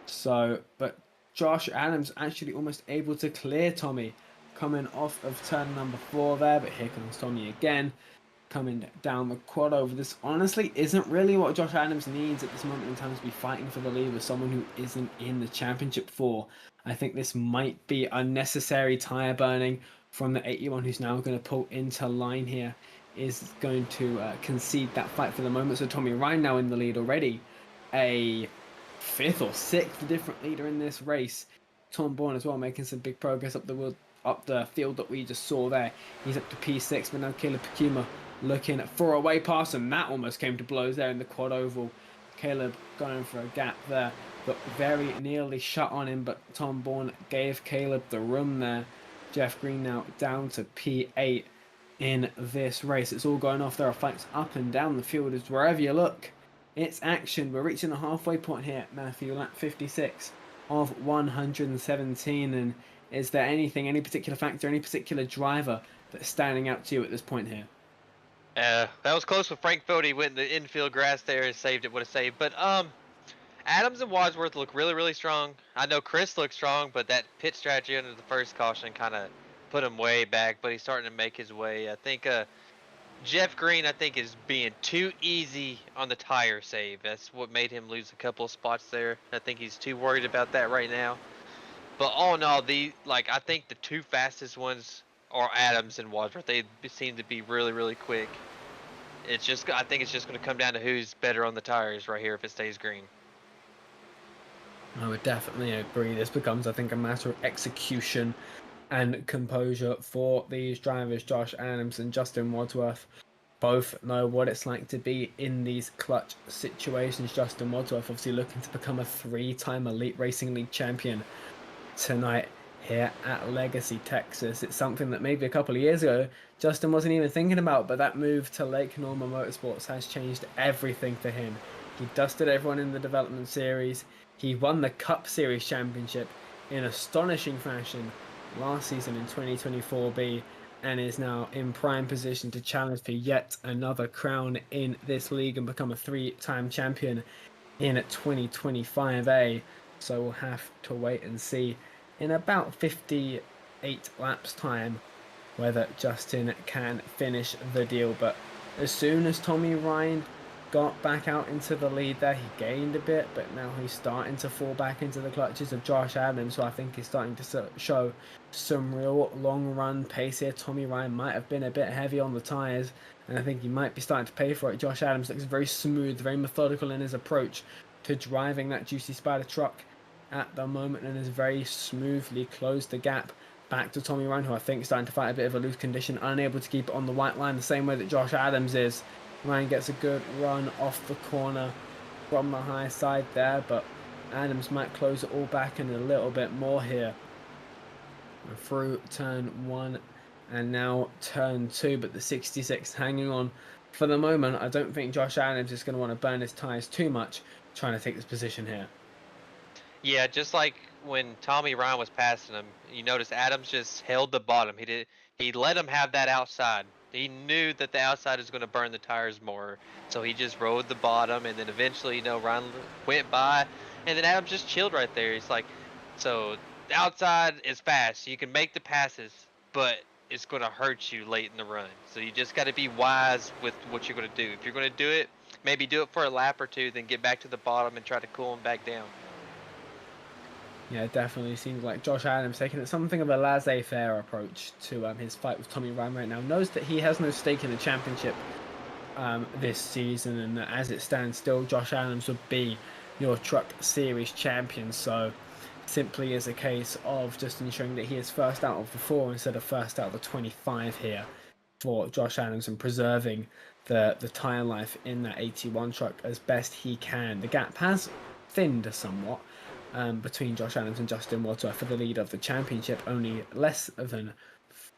So, but Josh Adams actually almost able to clear Tommy coming off of turn number 4 there, but here comes Tommy again coming down the quad over. This honestly isn't really what Josh Adams needs at this moment in time to be fighting for the lead with someone who isn't in the championship 4. I think this might be unnecessary tire burning from the 81, who's now going to pull into line here, is going to concede that fight for the moment. So Tommy Ryan now in the lead already, a 5th or 6th different leader in this race. Tom Bourne as well making some big progress up the field that we just saw there. He's up to P6, but now Caleb Pukuma looking for a way past, and that almost came to blows there in the quad oval. Caleb going for a gap there, but very nearly shut on him, but Tom Bourne gave Caleb the room there. Jeff Green now down to P8 in this race. It's all going off. There are fights up and down the field as wherever you look, it's action. We're reaching the halfway point here, Matthew, lap 56 of 117, and is there anything, any particular factor, any particular driver that's standing out to you at this point here? That was close with Frank Fode. He went in the infield grass there and saved it. Would have saved. But Adams and Wadsworth look really, really strong. I know Chris looks strong, but that pit strategy under the first caution kind of put him way back. But he's starting to make his way. I think Jeff Green, I think, is being too easy on the tire save. That's what made him lose a couple of spots there. I think he's too worried about that right now. But all in all, I think the 2 fastest ones are Adams and Wadsworth. They seem to be really, really quick. I think it's just going to come down to who's better on the tires right here if it stays green. I would definitely agree. This becomes, I think, a matter of execution and composure for these drivers. Josh Adams and Justin Wadsworth both know what it's like to be in these clutch situations. Justin Wadsworth obviously looking to become a 3-time Elite Racing League champion tonight here at Legacy, Texas. It's something that maybe a couple of years ago Justin wasn't even thinking about, but that move to Lake Norman Motorsports has changed everything for him. He dusted everyone in the development series. He won the Cup Series championship in astonishing fashion last season in 2024B, and is now in prime position to challenge for yet another crown in this league and become a 3-time champion in 2025A. So we'll have to wait and see in about 58 laps time whether Justin can finish the deal. But as soon as Tommy Ryan got back out into the lead there, he gained a bit, but now he's starting to fall back into the clutches of Josh Adams, so I think he's starting to show some real long run pace here. Tommy Ryan might have been a bit heavy on the tyres, and I think he might be starting to pay for it. Josh Adams looks very smooth, very methodical in his approach to driving that Juicy Spider truck at the moment, and has very smoothly closed the gap back to Tommy Ryan, who I think is starting to fight a bit of a loose condition, unable to keep it on the white line the same way that Josh Adams is. Ryan gets a good run off the corner from the high side there, but Adams might close it all back in a little bit more here. Through turn 1 and now turn 2, but the 66 hanging on for the moment. I don't think Josh Adams is going to want to burn his tyres too much trying to take this position here. Yeah, just like when Tommy Ryan was passing him, you notice Adams just held the bottom. He let him have that outside. He knew that the outside is going to burn the tires more, so he just rode the bottom, and then eventually, Ryan went by, and then Adams just chilled right there. He's like, so the outside is fast. You can make the passes, but it's going to hurt you late in the run. So you just got to be wise with what you're going to do. If you're going to do it, maybe do it for a lap or two, then get back to the bottom and try to cool him back down. Yeah, it definitely seems like Josh Adams taking something of a laissez-faire approach to his fight with Tommy Ryan right now. Knows that he has no stake in the championship this season, and as it stands still, Josh Adams would be your Truck Series champion. So simply is a case of just ensuring that he is first out of the 4 instead of first out of the 25 here for Josh Adams, and preserving the tyre life in that 81 truck as best he can. The gap has thinned somewhat between Josh Adams and Justin Wadsworth for the lead of the championship, only less than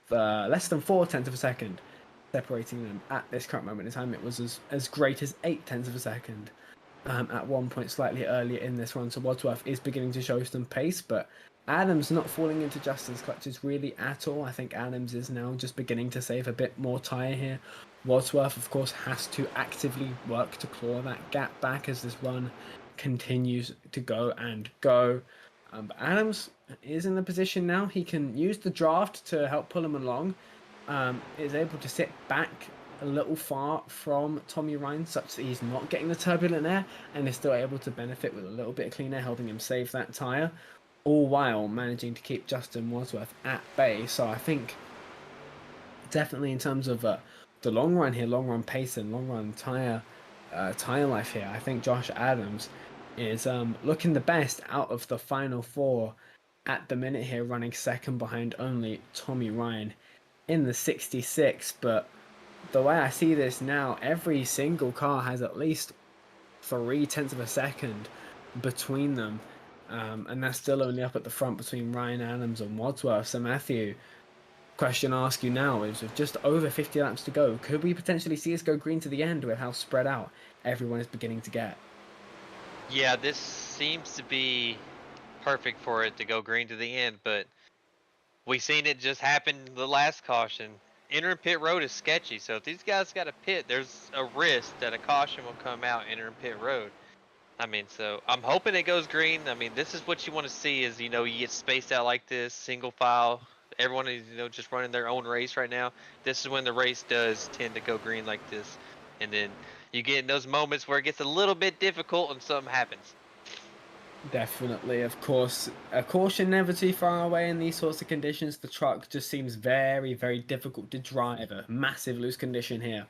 4/10 of a second separating them at this current moment in time. It was as great as 0.8 of a second at one point slightly earlier in this run. So Wadsworth is beginning to show some pace, but Adams not falling into Justin's clutches really at all. I think Adams is now just beginning to save a bit more tyre here. Wadsworth, of course, has to actively work to claw that gap back as this run continues to go and go. But Adams is in the position now. He can use the draft to help pull him along. Is able to sit back a little far from Tommy Ryan such that he's not getting the turbulent air and is still able to benefit with a little bit of clean air, helping him save that tyre, all while managing to keep Justin Wadsworth at bay. So I think definitely in terms of the long run here, long run pace and long run tyre life here, I think Josh Adams is looking the best out of the final four at the minute here, running second behind only Tommy Ryan in the 66. But the way I see this now, every single car has at least 0.3 of a second between them, and that's still only up at the front between Ryan, Adams and Wadsworth. So Matthew, question I ask you now is, with just over 50 laps to go, could we potentially see us go green to the end with how spread out everyone is beginning to get? Yeah, this seems to be perfect for it to go green to the end, but we seen it just happen the last caution. Entering pit road is sketchy, so if these guys got a pit, there's a risk that a caution will come out entering pit road. I mean, so I'm hoping it goes green. I mean, this is what you want to see is, you get spaced out like this, single file. Everyone is, just running their own race right now. This is when the race does tend to go green like this. And then you get in those moments where it gets a little bit difficult and something happens. Definitely, of course. A caution never too far away in these sorts of conditions. The truck just seems very, very difficult to drive. A massive loose condition here.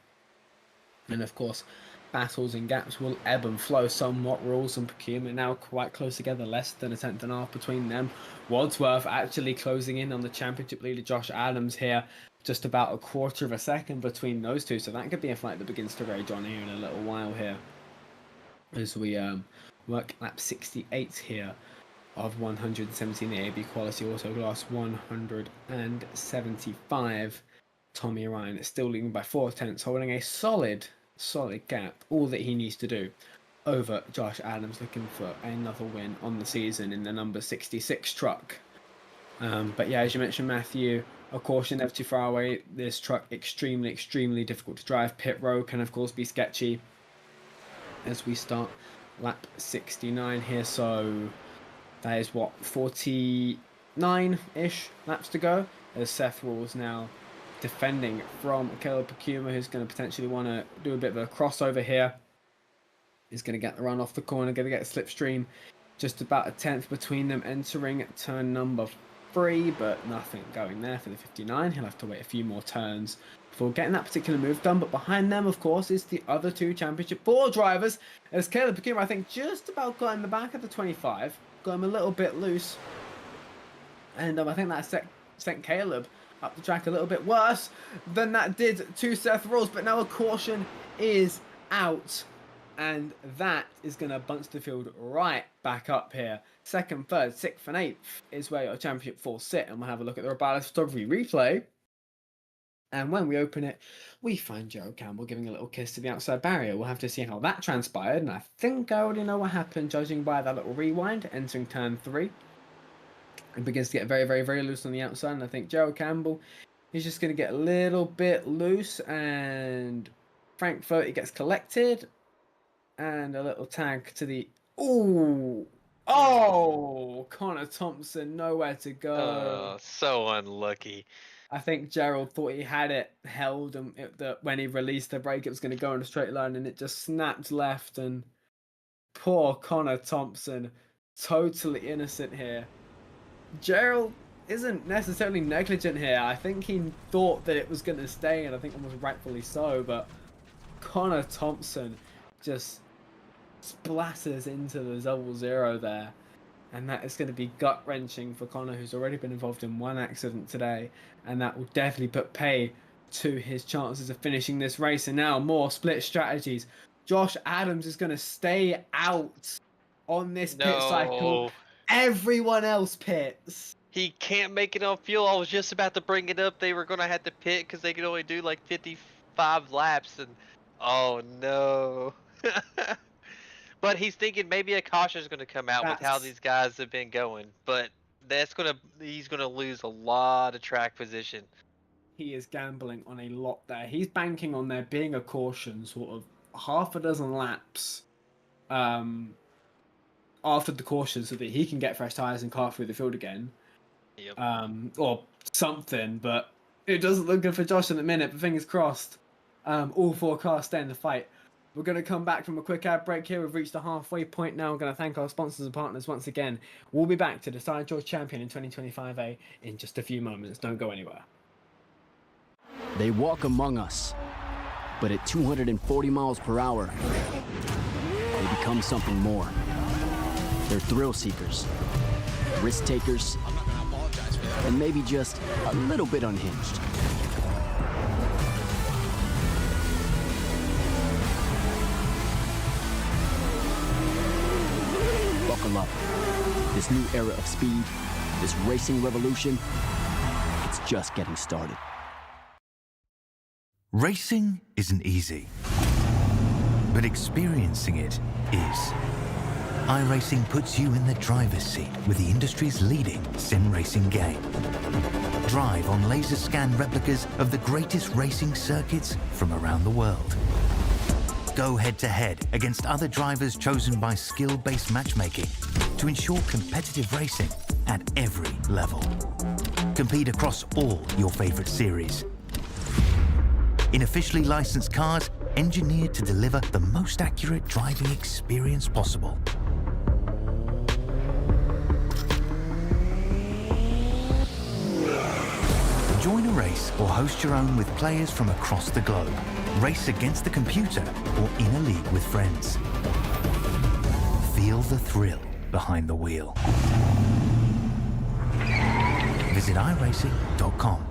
And of course, battles and gaps will ebb and flow somewhat. Rules and procurement now quite close together, less than 1.5 between them. Wadsworth actually closing in on the championship leader Josh Adams here. Just about 1/4 of a second between those two. So that could be a fight that begins to rage on here in a little while here. As we work lap 68 here of 117, the AB quality auto glass 175. Tommy Ryan is still leading by 0.4, holding a solid gap. All that he needs to do over Josh Adams, looking for another win on the season in the number 66 truck. But yeah, as you mentioned, Matthew, a caution never too far away. This truck extremely difficult to drive. Pit road can of course be sketchy as we start lap 69 here. So that is what, 49-ish laps to go, as Seth Rawls now defending from Caleb Pacuma, who's going to potentially want to do a bit of a crossover here. He's going to get the run off the corner, going to get a slipstream, just about 1/10 between them entering turn number 3, but nothing going there for the 59. He'll have to wait a few more turns before getting that particular move done. But behind them, of course, is the other two Championship 4 drivers, as Caleb Pacuma, I think, just about got in the back of the 25, got him a little bit loose, and I think that sent Caleb up the track a little bit worse than that did to Seth Rawls. But now a caution is out, and that is going to bunch the field right back up here. 2nd, 3rd, 6th and 8th is where your Championship 4 sit, and we'll have a look at the Robotics photography replay. And when we open it, we find Joe Campbell giving a little kiss to the outside barrier. We'll have to see how that transpired, and I think I already know what happened, judging by that little rewind entering turn 3. It begins to get very loose on the outside, and I think Joe Campbell is just going to get a little bit loose, and Frankfurt, he gets collected, and a little tag to the... Oh, Connor Thompson, nowhere to go. Oh, so unlucky. I think Gerald thought he had it held, and when he released the brake, it was going to go in a straight line, and it just snapped left. And poor Connor Thompson, totally innocent here. Gerald isn't necessarily negligent here. I think he thought that it was going to stay, and I think almost rightfully so. But Connor Thompson just splatters into the 0-0 there. And that is going to be gut-wrenching for Connor, who's already been involved in one accident today. And that will definitely put pay to his chances of finishing this race. And now more split strategies. Josh Adams is going to stay out on this pit cycle. Everyone else pits. He can't make it on fuel. I was just about to bring it up. They were going to have to pit because they could only do like 55 laps. And oh no. But he's thinking maybe a caution is going to come out with how That's- these guys have been going. But he's gonna lose a lot of track position. He is gambling on a lot there. He's banking on there being a caution, sort of half a dozen laps after the caution, so that he can get fresh tires and car through the field again. Yep. Or something, but it doesn't look good for Josh in a minute, but fingers crossed. All 4 cars stay in the fight. We're going to come back from a quick ad break here. We've reached the halfway point now. I'm going to thank our sponsors and partners once again. We'll be back to decide your champion in 2025A in just a few moments. Don't go anywhere. They walk among us, but at 240 miles per hour, they become something more. They're thrill seekers, risk takers, and maybe just a little bit unhinged. Buckle up. This new era of speed, this racing revolution, it's just getting started. Racing isn't easy, but experiencing it is. iRacing puts you in the driver's seat with the industry's leading sim racing game. Drive on laser scan replicas of the greatest racing circuits from around the world. Go head-to-head against other drivers chosen by skill-based matchmaking to ensure competitive racing at every level. Compete across all your favorite series. In officially licensed cars, engineered to deliver the most accurate driving experience possible. Join a race or host your own with players from across the globe. Race against the computer or in a league with friends. Feel the thrill behind the wheel. Visit iRacing.com.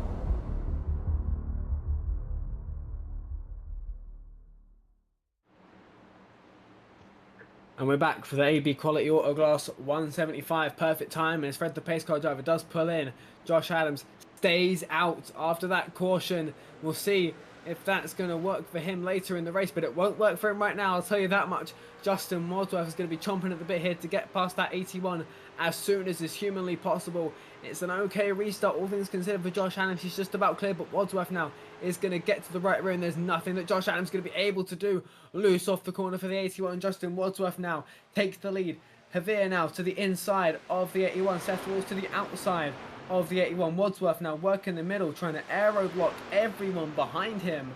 And we're back for the AB Quality Auto Glass 175. Perfect time, and as Fred the pace car driver does pull in, Josh Adams stays out after that caution. We'll see if that's going to work for him later in the race, but it won't work for him right now, I'll tell you that much. Justin Wadsworth is going to be chomping at the bit here to get past that 81 as soon as is humanly possible. It's an okay restart, all things considered, for Josh Adams. He's just about clear, but Wadsworth now is going to get to the right rear, and there's nothing that Josh Adams is going to be able to do. Loose off the corner for the 81. Justin Wadsworth now takes the lead. Javier now to the inside of the 81. Seth Walls to the outside of the 81. Wadsworth now working the middle, trying to aero block everyone behind him.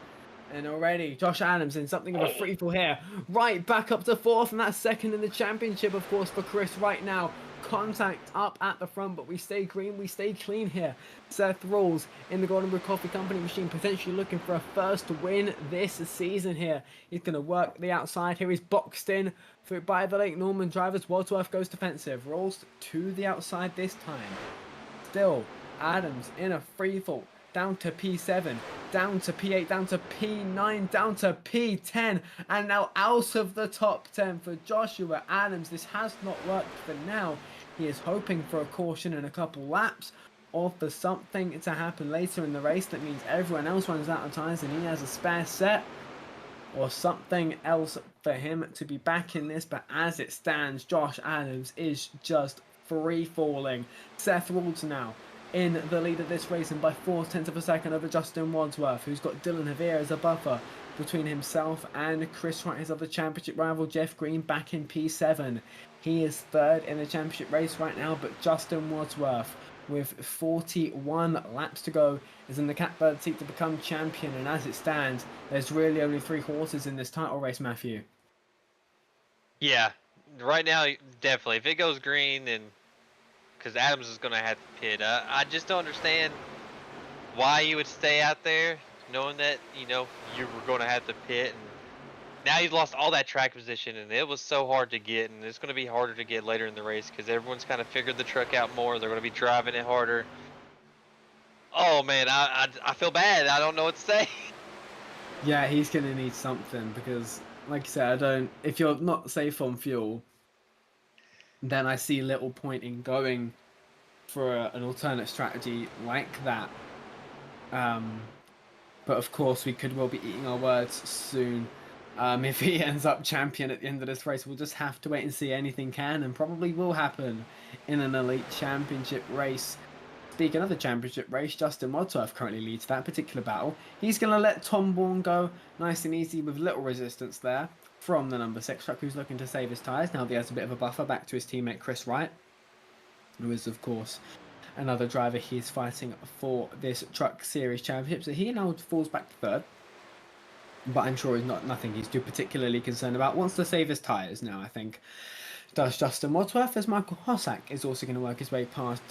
And already Josh Adams in something of a free fall here. Wright back up to 4th, and that's 2nd in the championship, of course, for Chris Wright now. Contact up at the front, but we stay green, we stay clean here. Seth Rawls in the Golden Brew Coffee Company machine, potentially looking for a first win this season here. He's going to work the outside here. He's boxed in through by the Lake Norman drivers. Wadsworth goes defensive. Rawls to the outside this time. Still, Adams in a free fall. Down to P7, down to P8, down to P9, down to P10, and now out of the top 10 for Joshua Adams. This has not worked for now. He is hoping for a caution in a couple laps, or for something to happen later in the race that means everyone else runs out of tyres and he has a spare set, or something else for him to be back in this. But as it stands, Josh Adams is just free falling. Seth Rawls now in the lead of this race, and by 0.4 of a second over Justin Wadsworth, who's got Dylan Javier as a buffer between himself and Chris Wright, his other championship rival. Jeff Green back in P7. He is 3rd in the championship race right now, but Justin Wadsworth, with 41 laps to go, is in the catbird seat to become champion. And as it stands, there's really only 3 horses in this title race, Matthew. Yeah, right now, definitely. If it goes green, then because Adams is going to have to pit. I just don't understand why you would stay out there knowing that, you know, you were going to have to pit. And now you've lost all that track position, and it was so hard to get, and it's going to be harder to get later in the race because everyone's kind of figured the truck out more. They're going to be driving it harder. Oh, man, I feel bad. I don't know what to say. Yeah, he's going to need something because, like you said, if you're not safe on fuel, then I see little point in going for an alternate strategy like that. But of course, we could well be eating our words soon If he ends up champion at the end of this race, we'll just have to wait and see. Anything can and probably will happen in an elite championship race. Speaking of the championship race, Justin Wadsworth currently leads that particular battle. He's going to let Tom Bourne go nice and easy with little resistance there from the number 6 truck, who's looking to save his tyres. Now he has a bit of a buffer back to his teammate Chris Wright, who is, of course, another driver he's fighting for this Truck Series Championship. So he now falls back to 3rd. But I'm sure he's nothing he's too particularly concerned about. Wants to save his tyres now, I think. Does Justin Wadsworth, as Michael Hossack is also going to work his way past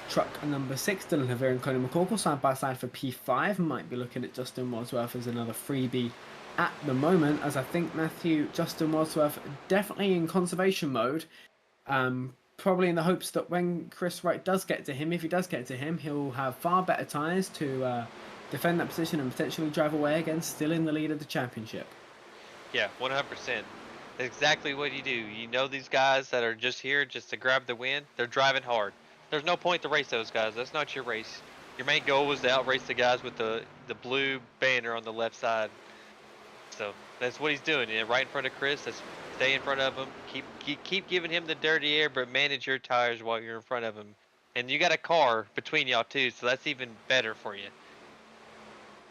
truck number 6. Dylan Havere and Conor McCorkle side by side for P5. Might be looking at Justin Wadsworth as another freebie at the moment, as I think Justin Wadsworth definitely in conservation mode. Probably in the hopes that when Chris Wright does get to him, if he does get to him, he'll have far better tyres to defend that position and potentially drive away again, still in the lead of the championship. Yeah, 100%. Exactly what you do. You know these guys that are just here just to grab the win, they're driving hard. There's no point to race those guys. That's not your race. Your main goal was to outrace the guys with the blue banner on the left side. So that's what he's doing. Right in front of Chris. That's stay in front of him. Keep giving him the dirty air, but manage your tires while you're in front of him. And you got a car between y'all too, so that's even better for you.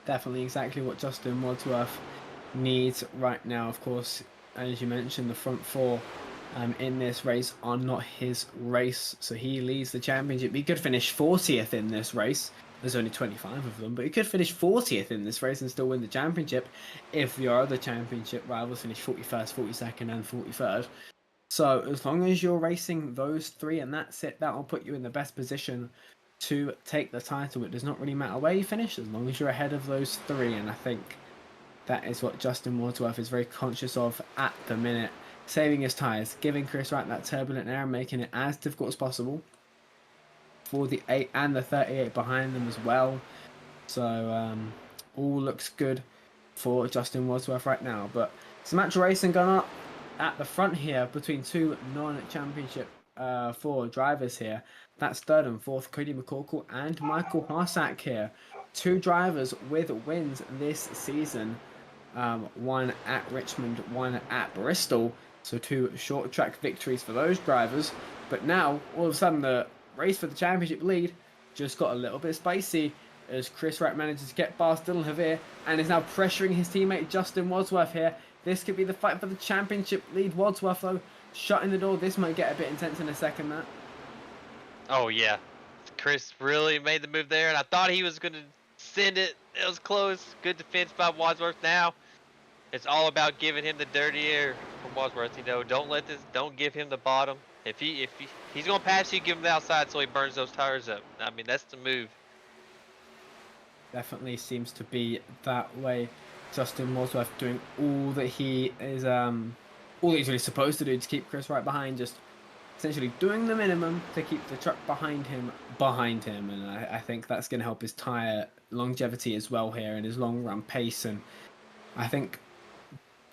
Definitely exactly what Justin Wadsworth needs right now. Of course, as you mentioned, the front 4 in this race are not his race, so he leads the championship. He could finish 40th in this race. There's only 25 of them, but he could finish 40th in this race and still win the championship if your other championship rivals finish 41st, 42nd, and 43rd. So as long as you're racing those 3 and that's it, that will put you in the best position to take the title. It does not really matter where you finish as long as you're ahead of those 3, and I think that is what Justin Wadsworth is very conscious of at the minute. Saving his tyres, giving Chris Wright that turbulent air, making it as difficult as possible for the 8 and the 38 behind them as well. So all looks good for Justin Wadsworth right now. But some actual racing going on at the front here between 2 non-championship 4 drivers here. That's 3rd and 4th, Cody McCorkle and Michael Harsack here. 2 drivers with wins this season. One at Richmond, one at Bristol. So 2 short track victories for those drivers. But now, all of a sudden, the race for the championship lead just got a little bit spicy as Chris Wright manages to get past Dylan Havere and is now pressuring his teammate Justin Wadsworth here. This could be the fight for the championship lead. Wadsworth, though, shutting the door. This might get a bit intense in a second, Matt. Oh, yeah. Chris really made the move there, and I thought he was going to send it. It was close. Good defense by Wadsworth. Now it's all about giving him the dirty air from Wadsworth. You know, don't give him the bottom. If he's going to pass you, give him the outside so he burns those tires up. I mean, that's the move. Definitely seems to be that way. Justin Wadsworth doing all that he is, all that he's really supposed to do to keep Chris Wright behind, just essentially doing the minimum to keep the truck behind him, and I think that's going to help his tyre longevity as well here and his long run pace. And I think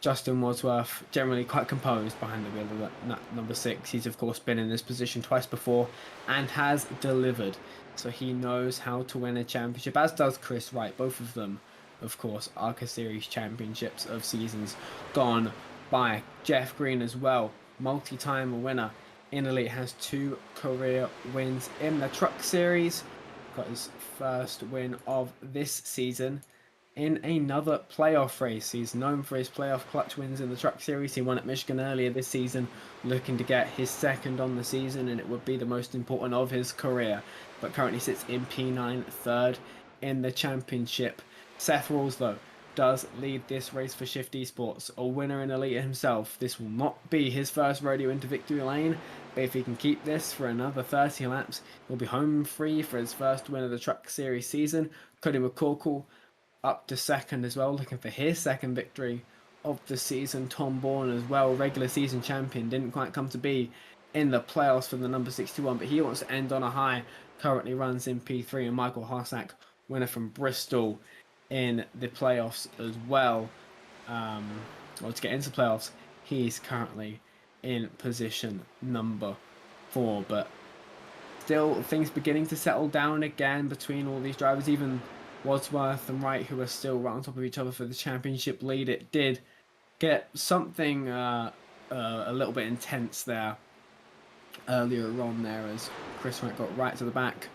Justin Wadsworth generally quite composed behind the wheel of that number 6. He's of course been in this position twice before and has delivered, so he knows how to win a championship, as does Chris Wright. Both of them, of course, ARCA Series championships of seasons gone by. Jeff Green as well, multi-time winner in Elite, has 2 career wins in the Truck Series. Got his first win of this season in another playoff race. He's known for his playoff clutch wins in the Truck Series. He won at Michigan earlier this season, looking to get his 2nd on the season, and it would be the most important of his career. But currently sits in P9, 3rd in the championship. Seth Rawls, though, does lead this race for Shift Esports, a winner in Elite himself. This will not be his first rodeo into victory lane, but if he can keep this for another 30 laps, he'll be home free for his first win of the Truck Series season. Cody McCorkle up to 2nd as well, looking for his 2nd victory of the season. Tom Bourne as well, regular season champion, didn't quite come to be in the playoffs for the number 61, but he wants to end on a high, currently runs in P3. And Michael Harsack, winner from Bristol in the playoffs as well, or to get into playoffs, he's currently in position number 4. But still, things beginning to settle down again between all these drivers. Even Wadsworth and Wright, who are still right on top of each other for the championship lead. It did get something a little bit intense there earlier on there as Chris Wright got right to the back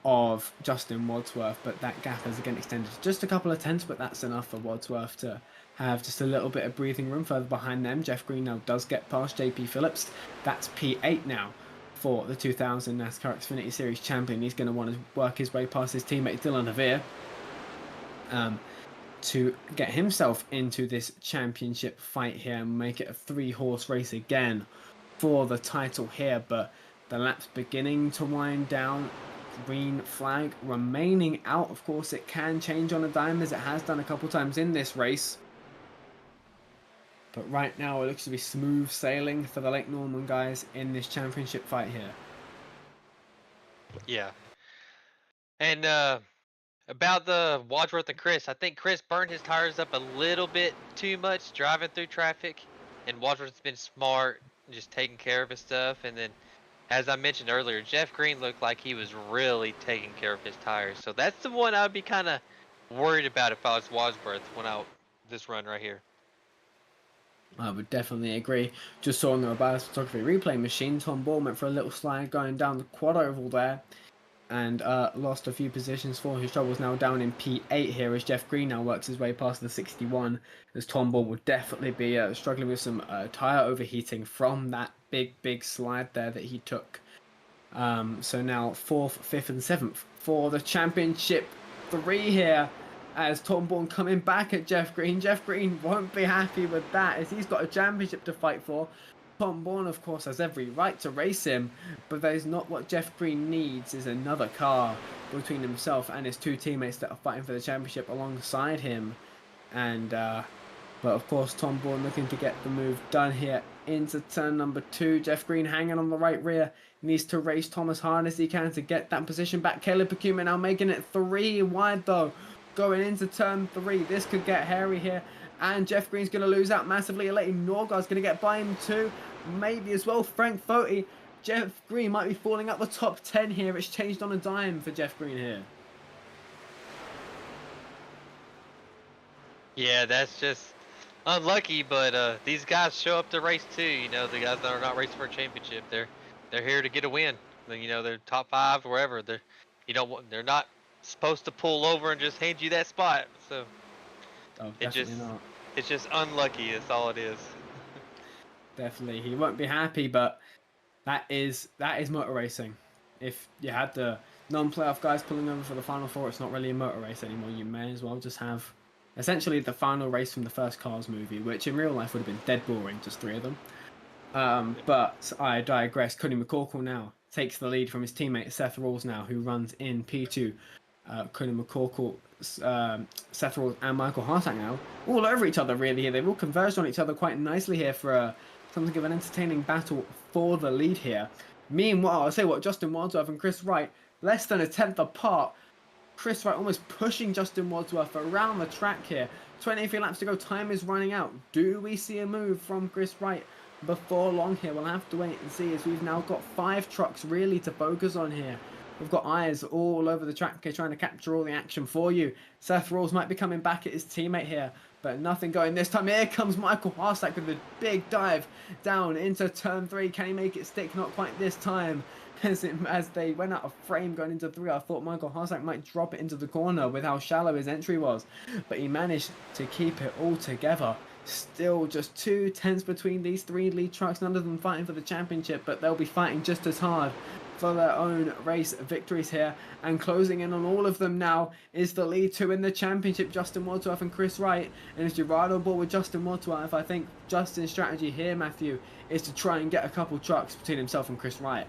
of Justin Wadsworth, but that gap has again extended to just a couple of tenths, but that's enough for Wadsworth to have just a little bit of breathing room. Further behind them, Jeff Green now does get past JP Phillips. That's P8 now for the 2000 NASCAR Xfinity Series champion. He's going to want to work his way past his teammate Dylan Avere to get himself into this championship fight here and make it a 3-horse race again for the title here. But the lap's beginning to wind down. Green flag remaining out. Of course, it can change on a dime, as it has done a couple times in this race. But right now, it looks to be smooth sailing for the Lake Norman guys in this championship fight here. Yeah. And about the Wadsworth and Chris, I think Chris burned his tires up a little bit too much driving through traffic, and Wadsworth's been smart, just taking care of his stuff. And then, as I mentioned earlier, Jeff Green looked like he was really taking care of his tires. So that's the one I would be kind of worried about if I was Wadsworth when this run right here. I would definitely agree. Just saw on the Robias photography replay machine, Tom Ball went for a little slide going down the quad oval there and lost a few positions for his troubles. Now down in P8 here as Jeff Green now works his way past the 61, as Tom Ball would definitely be struggling with some tyre overheating from that big slide there that he took. So now 4th, 5th and 7th for the championship 3 here, as Tom Bourne coming back at Jeff Green. Jeff Green won't be happy with that, as he's got a championship to fight for. Tom Bourne, of course, has every right to race him, but that is not what Jeff Green needs, is another car between himself and his 2 teammates that are fighting for the championship alongside him. And but of course, Tom Bourne looking to get the move done here into turn number 2. Jeff Green hanging on the right rear, needs to race Tom as hard as he can to get that position back. Caleb Pacuma now making it 3 wide though, going into turn 3. This could get hairy here, and Jeff Green's going to lose out massively. Aleti Norgard's going to get by him too, maybe as well Frank Foti. Jeff Green might be falling out the top 10 here. It's changed on a dime for Jeff Green here. Yeah, that's just unlucky, but these guys show up to race too. You know, the guys that are not racing for a championship, they're here to get a win. You know, they're top 5 wherever. They're not supposed to pull over and just hand you that spot. So it's just unlucky. That's all it is. Definitely, he won't be happy, but that is motor racing. If you had the non-playoff guys pulling over for the final 4, it's not really a motor race anymore. You may as well just have essentially the final race from the first Cars movie, which in real life would have been dead boring, just 3 of them. But I digress. Cody McCorkle now takes the lead from his teammate Seth Rawls now, who runs in P2. Cody McCorkle, Seth Rawls and Michael Hartack now all over each other really here. They've all converged on each other quite nicely here for something of an entertaining battle for the lead here. Meanwhile, I'll say what, Justin Wadsworth and Chris Wright less than a tenth apart. Chris Wright almost pushing Justin Wadsworth around the track here. 23 laps to go, time is running out. Do we see a move from Chris Wright before long here? We'll have to wait and see, as we've now got 5 trucks really to focus on here. We've got eyes all over the track here trying to capture all the action for you. Seth Rawls might be coming back at his teammate here, but nothing going this time. Here comes Michael Harsack with a big dive down into turn 3. Can he make it stick? Not quite this time. As they went out of frame going into 3, I thought Michael Harsack might drop it into the corner with how shallow his entry was, but he managed to keep it all together. Still just 2 tenths between these 3 lead trucks, none of them fighting for the championship, but they'll be fighting just as hard for their own race victories here. And closing in on all of them now is the lead 2 in the championship, Justin Wadsworth and Chris Wright. And as you ride on board with Justin Wadsworth, I think Justin's strategy here, Matthew, is to try and get a couple trucks between himself and Chris Wright.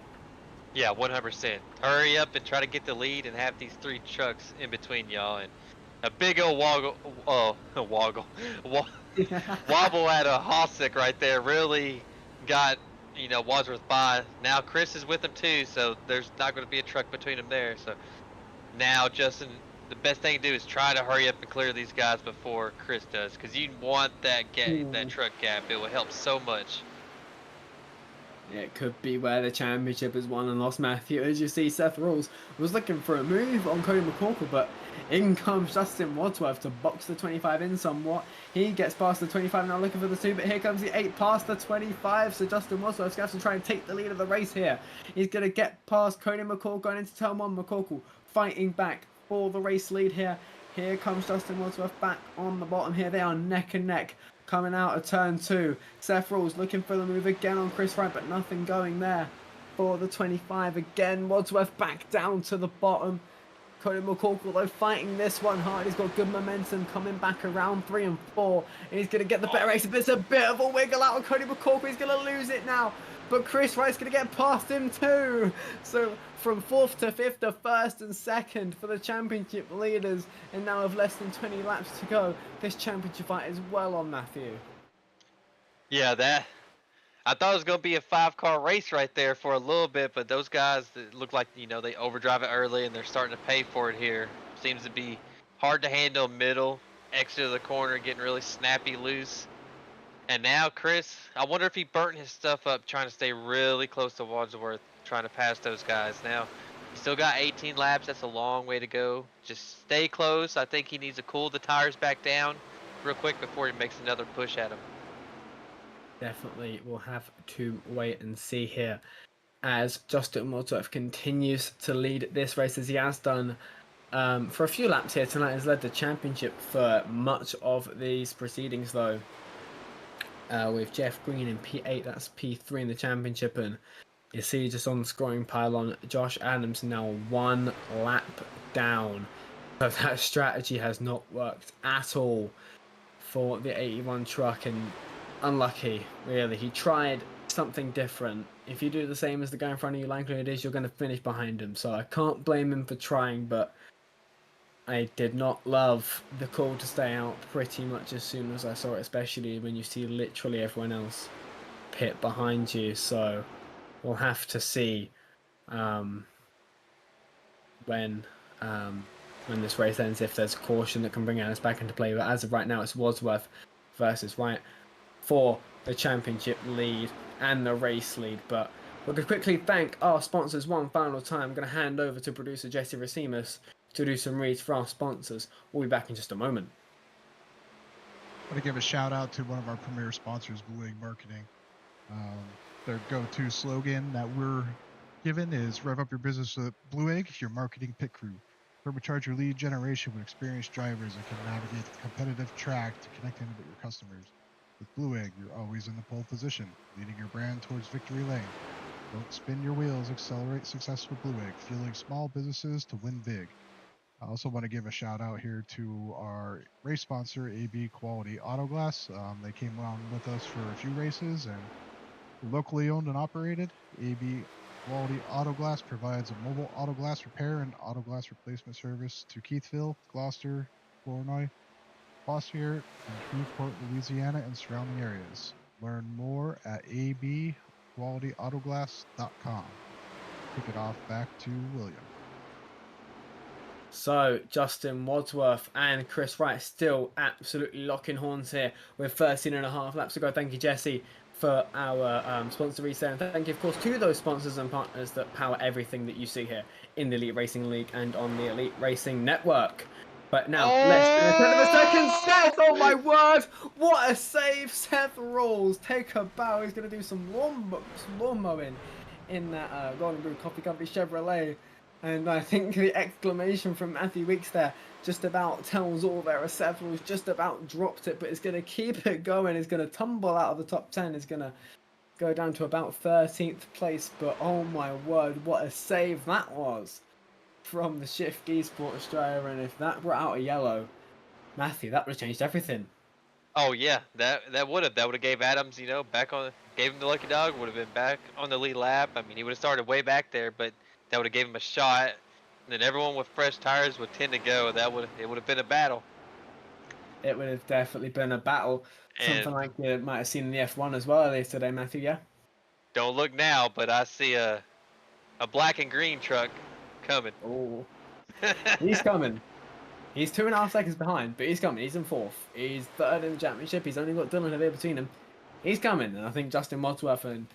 Yeah, 100%. Hurry up and try to get the lead and have these 3 trucks in between y'all. And a big old wobble at a Hossack right there really got, you know, Wadsworth by. Now Chris is with him too, so there's not going to be a truck between them there. So now, Justin, the best thing to do is try to hurry up and clear these guys before Chris does, because you want that truck gap. It will help so much. it could be where the championship is won and lost, Matthew. As you see, Seth Rawls was looking for a move on Cody McCorkle, but in comes Justin Wadsworth to box the 25 in somewhat. He gets past the 25 now, looking for the 2, but here comes the 8 past the 25, so Justin Wadsworth's going to have to try and take the lead of the race here. He's going to get past Cody McCorkle, going into turn 1. McCorkle fighting back for the race lead here. Here comes Justin Wadsworth back on the bottom here. They are neck and neck. Coming out of turn 2, Seth Rawls looking for the move again on Chris Wright, but nothing going there for the 25 again. Wadsworth back down to the bottom. Cody McCorkle though fighting this one hard. He's got good momentum coming back around 3 and 4. And he's going to get the better race, but it's a bit of a wiggle out of Cody McCorkle. He's going to lose it now. But Chris Wright's going to get past him too. So from 4th to 5th to 1st and 2nd for the championship leaders. And now with less than 20 laps to go, this championship fight is well on, Matthew. Yeah, I thought it was going to be a 5-car race right there for a little bit, but those guys that look like, you know, they overdrive it early and they're starting to pay for it here. Seems to be hard to handle middle, exit of the corner, getting really snappy loose. And now Chris, I wonder if he burnt his stuff up trying to stay really close to Wadsworth, trying to pass those guys. Now, he still got 18 laps. That's a long way to go. Just stay close. I think he needs to cool the tires back down real quick before he makes another push at him. Definitely, we'll have to wait and see here as Justin Wadsworth continues to lead this race as he has done for a few laps here tonight. Has led the championship for much of these proceedings though. With Jeff Green in P8, that's P3 in the championship, and you see just on the scoring pylon, Josh Adams now 1 lap down. So that strategy has not worked at all for the 81 truck, and unlucky, really. He tried something different. If you do the same as the guy in front of you, likely it is you're going to finish behind him. So I can't blame him for trying, but I did not love the call to stay out pretty much as soon as I saw it, especially when you see literally everyone else pit behind you. So we'll have to see when this race ends, if there's a caution that can bring us back into play. But as of right now, it's Wadsworth versus Wright for the championship lead and the race lead. But we're going to quickly thank our sponsors one final time. I'm going to hand over to producer Jesse Rasimas to do some reads for our sponsors. We'll be back in just a moment. I want to give a shout out to one of our premier sponsors, Blue Egg Marketing. Their go-to slogan that we're given is rev up your business with Blue Egg, your marketing pit crew. Turbocharge your lead generation with experienced drivers that can navigate the competitive track to connect in with your customers. With Blue Egg, you're always in the pole position, leading your brand towards victory lane. Don't spin your wheels, accelerate success with Blue Egg, fueling small businesses to win big. I also want to give a shout out here to our race sponsor, AB Quality Auto Glass. They came on with us for a few races and locally owned and operated. AB Quality Auto Glass provides a mobile auto glass repair and auto glass replacement service to Keithville, Gloucester, Flournoy, Bossier, and Shreveport, Louisiana, and surrounding areas. Learn more at abqualityautoglass.com. Kick it off back to William. So Justin Wadsworth and Chris Wright still absolutely locking horns here with 13.5 laps to go. Thank you, Jesse, for our sponsor resale. And thank you, of course, to those sponsors and partners that power everything that you see here in the Elite Racing League and on the Elite Racing Network. But now, let's do a second Seth. Oh my word! What a save, Seth Rawls. Take a bow. He's going to do some lawn mowing in that Golden Brew Coffee Company Chevrolet. And I think the exclamation from Mathieu Weeks there just about tells all there. As Seth Rawls just about dropped it, but it's going to keep it going. It's going to tumble out of the top 10. It's going to go down to about 13th place. But oh my word, what a save that was from the Shift Esports driver. And if that brought out a yellow, Matthew, that would have changed everything. Oh yeah, that would have gave Adams, you know, back on, gave him the lucky dog, would have been back on the lead lap. I mean, he would have started way back there, but that would have gave him a shot. And then everyone with fresh tires with 10 to go. It would have been a battle. It would have definitely been a battle. Something like you might have seen in the F1 as well earlier today, Matthew. Yeah. Don't look now, but I see a black and green truck coming. Oh, he's coming. He's 2.5 seconds behind, but he's coming. He's in 4th. He's 3rd in the championship. He's only got Dylan Havier between him. He's coming, and I think Justin Wadsworth and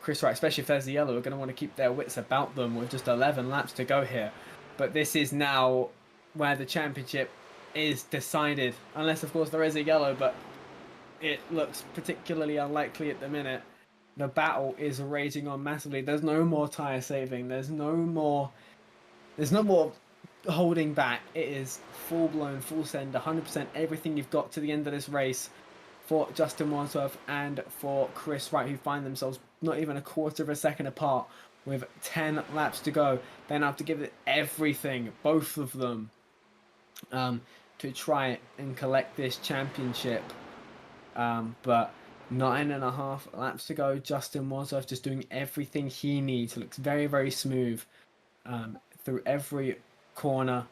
Chris Wright, especially if there's a yellow, are going to want to keep their wits about them with just 11 laps to go here. But this is now where the championship is decided, unless of course there is a yellow, but it looks particularly unlikely at the minute. The battle is raging on massively. There's no more tire saving. There's no more holding back. It is full blown, full send, 100% everything you've got to the end of this race for Justin Wadsworth and for Chris Wright, who find themselves not even a quarter of a second apart with 10 laps to go. Then have to give it everything, both of them, to try and collect this championship. But 9.5 laps to go. Justin Wadsworth just doing everything he needs. It looks very, very smooth through every corner.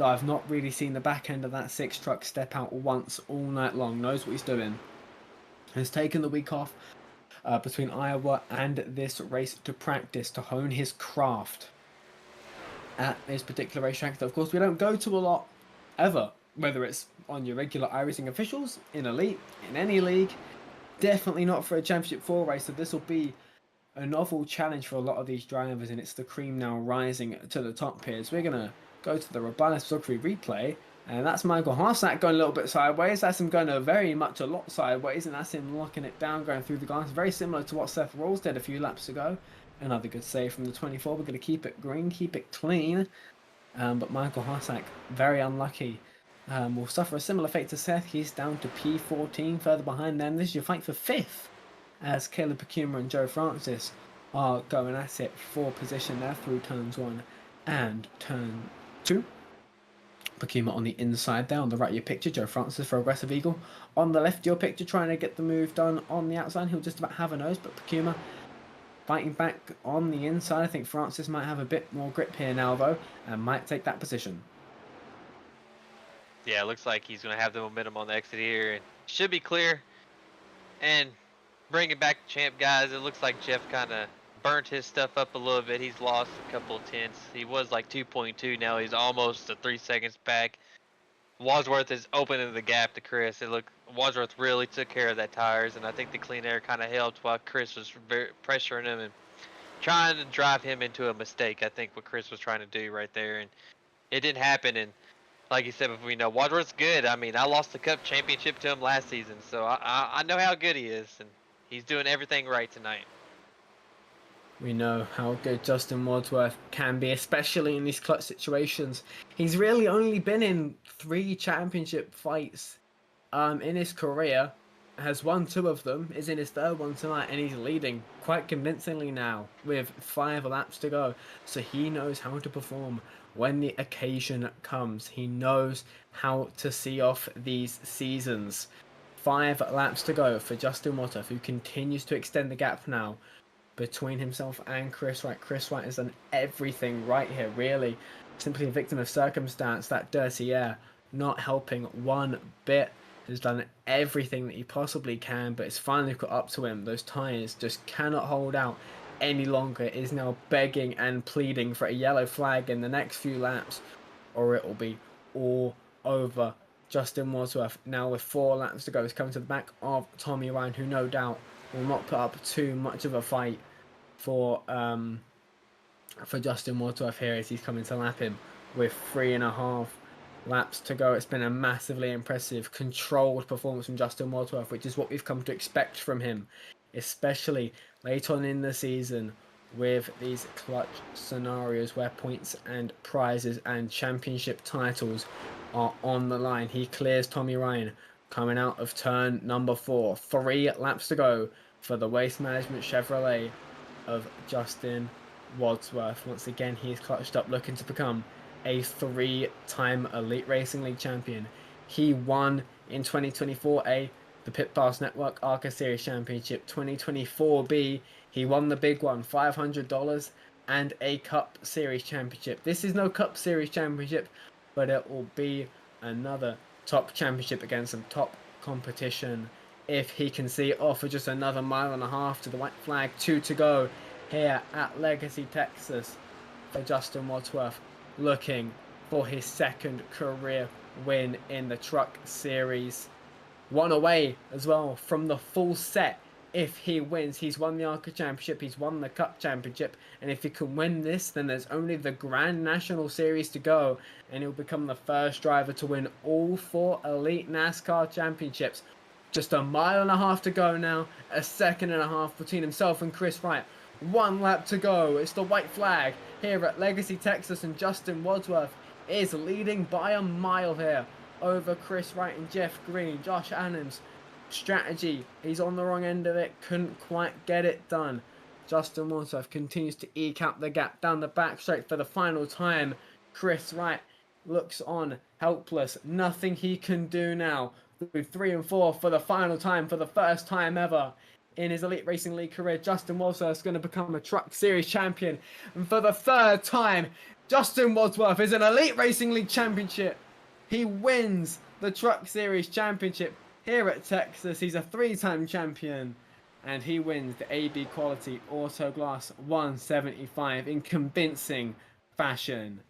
I've not really seen the back end of that 6 truck step out once all night long. Knows what he's doing. Has taken the week off between Iowa and this race to practice, to hone his craft at this particular racetrack that of course we don't go to a lot ever, whether it's on your regular iRacing officials, in Elite, in any league. Definitely not for a Championship 4 race, so this will be a novel challenge for a lot of these drivers, and it's the cream now rising to the top here. So we're going to go to the Robalist photography replay, and that's Michael Harsack going a little bit sideways. That's him going very much a lot sideways, and that's him locking it down, going through the glass. Very similar to what Seth Rolls did a few laps ago. Another good save from the 24. We're going to keep it green, keep it clean. But Michael Harsack, very unlucky. Will suffer a similar fate to Seth. He's down to P14, further behind them. This is your fight for 5th, as Caleb Pacuma and Joe Francis are going at it for position there through turns 1 and turn 2. Pacuma on the inside there. On the right, your picture, Joe Francis for Aggressive Eagle. On the left, your picture, trying to get the move done on the outside. He'll just about have a nose, but Pacuma fighting back on the inside. I think Francis might have a bit more grip here now, though, and might take that position. Yeah, it looks like he's going to have the momentum on the exit here, and should be clear. And bringing back the champ, guys, it looks like Jeff kind of burnt his stuff up a little bit. He's lost a couple of tenths. He was like 2.2. Now he's almost 3 seconds back. Wadsworth is opening the gap to Chris. It looked Wadsworth really took care of that tires, and I think the clean air kind of helped while Chris was pressuring him and trying to drive him into a mistake. I think what Chris was trying to do right there, and it didn't happen. And like you said before, you know, Wadsworth's good. I mean, I lost the Cup championship to him last season, so I know how good he is, and he's doing everything right tonight. We know how good Justin Wadsworth can be, especially in these clutch situations. He's really only been in 3 championship fights in his career, has won 2 of them, is in his 3rd one tonight, and he's leading quite convincingly now with 5 laps to go. So he knows how to perform when the occasion comes. He knows how to see off these seasons. 5 laps to go for Justin Wadsworth, who continues to extend the gap now between himself and Chris Wright. Chris Wright has done everything right here, really. Simply a victim of circumstance, that dirty air not helping one bit. Has done everything that he possibly can, but it's finally caught up to him. Those tyres just cannot hold out any longer. It is now begging and pleading for a yellow flag in the next few laps, or it will be all over. Justin Wadsworth now with 4 laps to go is coming to the back of Tommy Ryan, who no doubt will not put up too much of a fight for Justin Wadsworth here as he's coming to lap him with 3.5 laps to go. It's been a massively impressive, controlled performance from Justin Wadsworth, which is what we've come to expect from him, especially late on in the season with these clutch scenarios where points and prizes and championship titles are on the line. He clears Tommy Ryan coming out of turn number 4. 3 laps to go for the Waste Management Chevrolet of Justin Wadsworth. Once again, he's clutched up, looking to become a 3-time Elite Racing League champion. He won in 2024A the Pit Pass Network ARCA Series Championship. 2024B, he won the big one, $500 and a Cup Series Championship. This is no Cup Series Championship, but it will be another top championship against some top competition if he can see it off for just another 1.5 miles to the white flag. 2 to go here at Legacy, Texas for Justin Wadsworth, looking for his 2nd career win in the Truck Series. 1 away as well from the full set if he wins, he's won the ARCA Championship, he's won the Cup Championship, and if he can win this, then there's only the Grand National Series to go, and he'll become the first driver to win all 4 Elite NASCAR Championships. Just a mile and a half to go now, a second and a half between himself and Chris Wright. 1 lap to go. It's the white flag here at Legacy, Texas, and Justin Wadsworth is leading by a mile here over Chris Wright and Jeff Green. Josh Adams, strategy, he's on the wrong end of it, couldn't quite get it done. Justin Wadsworth continues to eke out the gap down the back straight for the final time. Chris Wright looks on, helpless, nothing he can do now. Through 3 and 4 for the final time, for the first time ever in his Elite Racing League career, Justin Wadsworth is going to become a Truck Series champion. And for the 3rd time, Justin Wadsworth is an Elite Racing League championship. He wins the Truck Series championship here at Texas. He's a 3-time champion, and he wins the AB Quality Auto Glass 175 in convincing fashion.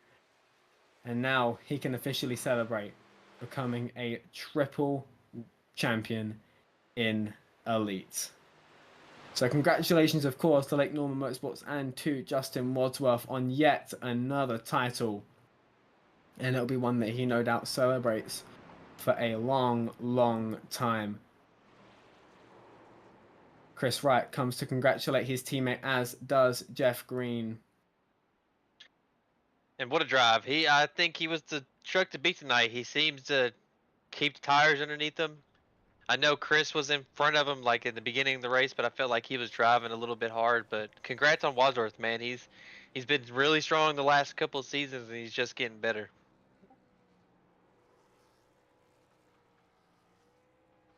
And now he can officially celebrate becoming a triple champion in Elite. So congratulations, of course, to Lake Norman Motorsports and to Justin Wadsworth on yet another title. And it'll be one that he no doubt celebrates for a long, long time. Chris Wright comes to congratulate his teammate, as does Jeff Green. And what a drive. I think he was the truck to beat tonight. He seems to keep the tires underneath him. I know Chris was in front of him like in the beginning of the race, but I felt like he was driving a little bit hard. But congrats on Wadsworth, man. He's been really strong the last couple of seasons, and he's just getting better.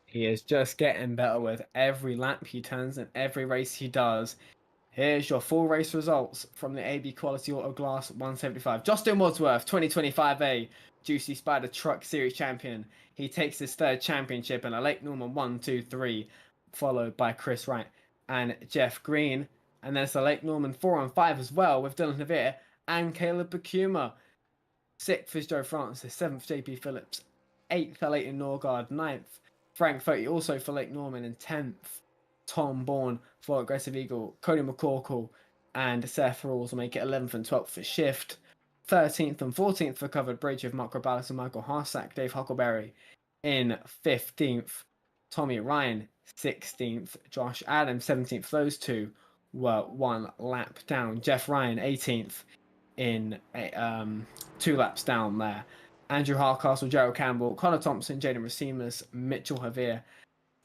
He is just getting better with every lap he turns and every race he does. Here's your full race results from the AB Quality Auto Glass 175. Justin Wadsworth, 2025A Juicy Spider Truck Series champion. He takes his 3rd championship in a Lake Norman 1, 2, 3, followed by Chris Wright and Jeff Green. And then it's a Lake Norman 4 and 5 as well with Dylan Navier and Caleb Bakuma. 6th is Joe Francis, 7th JP Phillips, 8th Leighton Norgard, 9th Frank Foti also for Lake Norman, and 10th Tom Bourne for Aggressive Eagle. Cody McCorkle and Seth Rawls will make it 11th and 12th for Shift. 13th and 14th for Covered Bridge with Mark Robalis and Michael Harsack. Dave Huckleberry in 15th. Tommy Ryan 16th. Josh Adams 17th. Those two were 1 lap down. Jeff Ryan 18th in 2 laps down there. Andrew Hardcastle, Gerald Campbell, Connor Thompson, Jaden Rasimas, Mitchell Javier,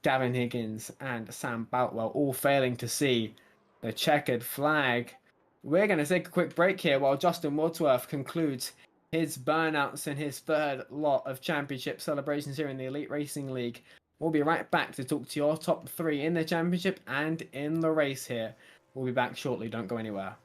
Gavin Higgins, and Sam Boutwell all failing to see the checkered flag. We're going to take a quick break here while Justin Wadsworth concludes his burnouts in his 3rd lot of championship celebrations here in the Elite Racing League. We'll be right back to talk to your top 3 in the championship and in the race here. We'll be back shortly. Don't go anywhere.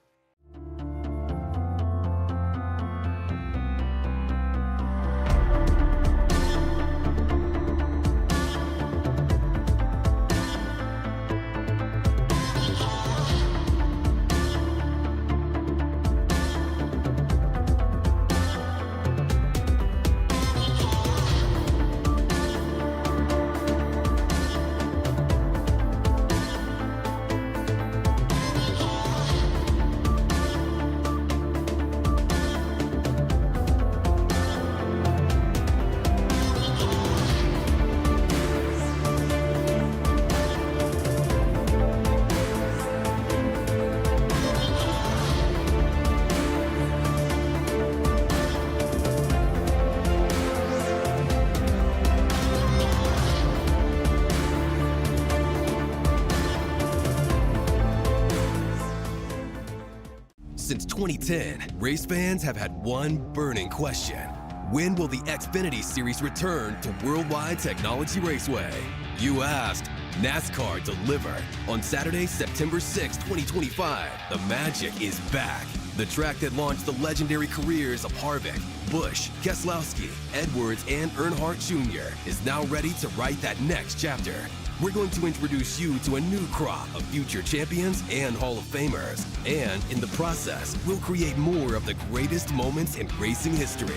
Since 2010, race fans have had one burning question. When will the Xfinity Series return to Worldwide Technology Raceway? You asked, NASCAR delivered. On Saturday, September 6, 2025, the magic is back. The track that launched the legendary careers of Harvick, Busch, Keselowski, Edwards, and Earnhardt Jr. is now ready to write that next chapter. We're going to introduce you to a new crop of future champions and Hall of Famers. And in the process, we'll create more of the greatest moments in racing history.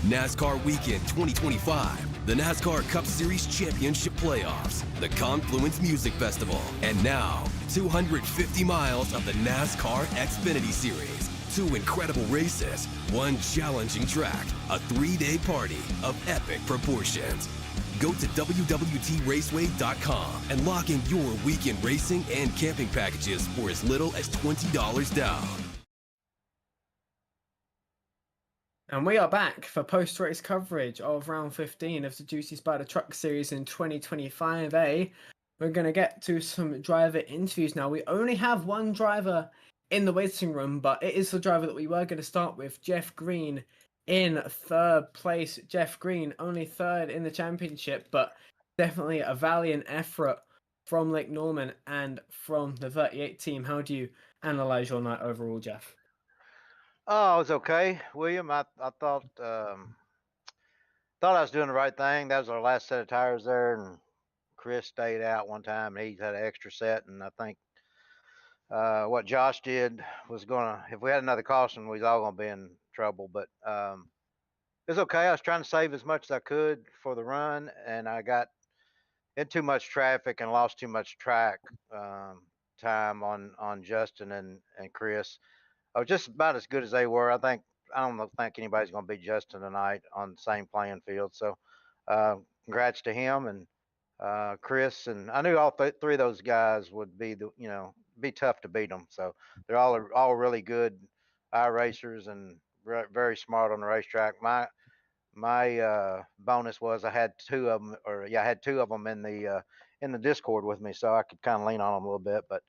NASCAR Weekend 2025. the NASCAR Cup Series Championship Playoffs, the Confluence Music Festival, and now 250 miles of the NASCAR Xfinity Series. 2 incredible races, 1 challenging track, a 3-day party of epic proportions. Go to www.raceway.com and lock in your weekend racing and camping packages for as little as $20 down. And we are back for post-race coverage of round 15 of the Juicy Spider Truck Series in 2025A. We're going to get to some driver interviews now. We only have one driver in the waiting room, but it is the driver that we were going to start with, Jeff Green, in 3rd place. Jeff Green, only 3rd in the championship, but definitely a valiant effort from Lake Norman and from the 38 team. How do you analyze your night overall, Jeff? Oh, it was okay, William. I thought I was doing the right thing. That was our last set of tires there, and Chris stayed out one time, and he had an extra set. And I think what Josh did was if we had another caution, we was all gonna be in trouble. But it was okay. I was trying to save as much as I could for the run, and I got in too much traffic and lost too much track time on Justin and Chris. I was just about as good as they were. I don't think anybody's going to beat Justin tonight on the same playing field. So, congrats to him and Chris. And I knew all 3 of those guys would be be tough to beat them. So they're all really good iRacers and very smart on the racetrack. My bonus was I had 2 of them, I had 2 of them in the Discord with me, so I could kind of lean on them a little bit, but.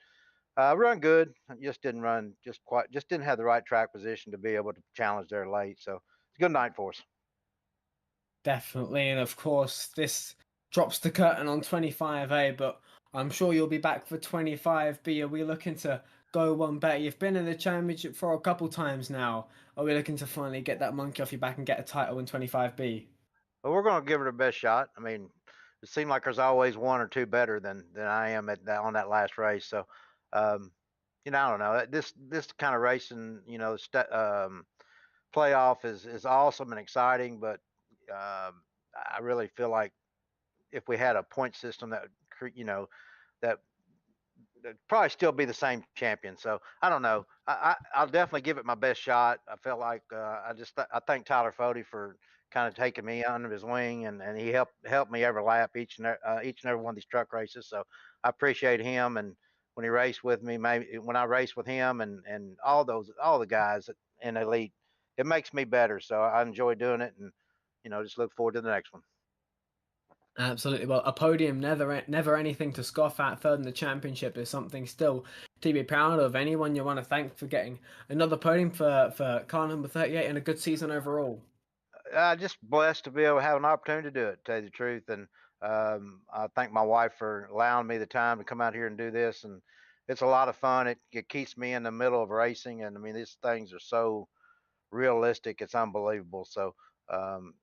Run good. Just didn't have the right track position to be able to challenge there late. So it's a good night for us. Definitely. And of course, this drops the curtain on 25A, but I'm sure you'll be back for 25B. Are we looking to go one better? You've been in the championship for a couple times now. Are we looking to finally get that monkey off your back and get a title in 25B? Well, we're going to give it our best shot. I mean, it seemed like there's always 1 or 2 better than I am on that last race. So, I don't know. This kind of racing, playoff is awesome and exciting, but I really feel like if we had a point system that that'd probably still be the same champion. So I don't know. I'll definitely give it my best shot. I felt like I thank Tyler Fody for kind of taking me under his wing, and he helped me every lap each and every one of these truck races. So I appreciate him, and when he raced with me, maybe when I race with him and all the guys in Elite, it makes me better. So I enjoy doing it, and just look forward to the next one. Absolutely. Well, a podium, never anything to scoff at. 3rd in the championship is something still to be proud of. Anyone you want to thank for getting another podium for car number 38 and a good season overall? Just blessed to be able to have an opportunity to do it, to tell you the truth. And I thank my wife for allowing me the time to come out here and do this. And it's a lot of fun. It keeps me in the middle of racing. And I mean, these things are so realistic. It's unbelievable. So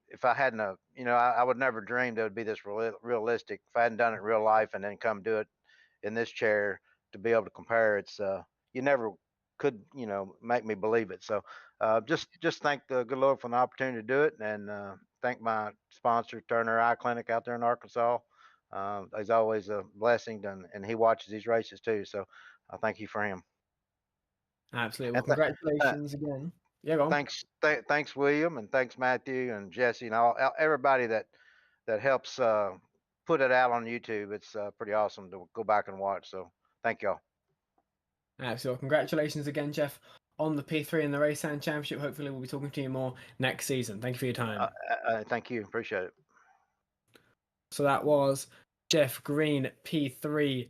if I hadn't, I would never dreamed it would be this realistic. If I hadn't done it in real life and then come do it in this chair to be able to compare, it's you never could, make me believe it. So just thank the good Lord for the opportunity to do it, and thank my sponsor, Turner Eye Clinic out there in Arkansas. He's always a blessing, and he watches these races too. So I thank you for him. Absolutely. Well, congratulations again. Yeah, go on. Thanks, William, and thanks, Matthew and Jesse, and everybody that helps put it out on YouTube. It's pretty awesome to go back and watch. So thank y'all. Absolutely. Congratulations again, Jeff, on the P3 and the Race and Championship. Hopefully, we'll be talking to you more next season. Thank you for your time. Thank you. Appreciate it. So that was Jeff Green, P3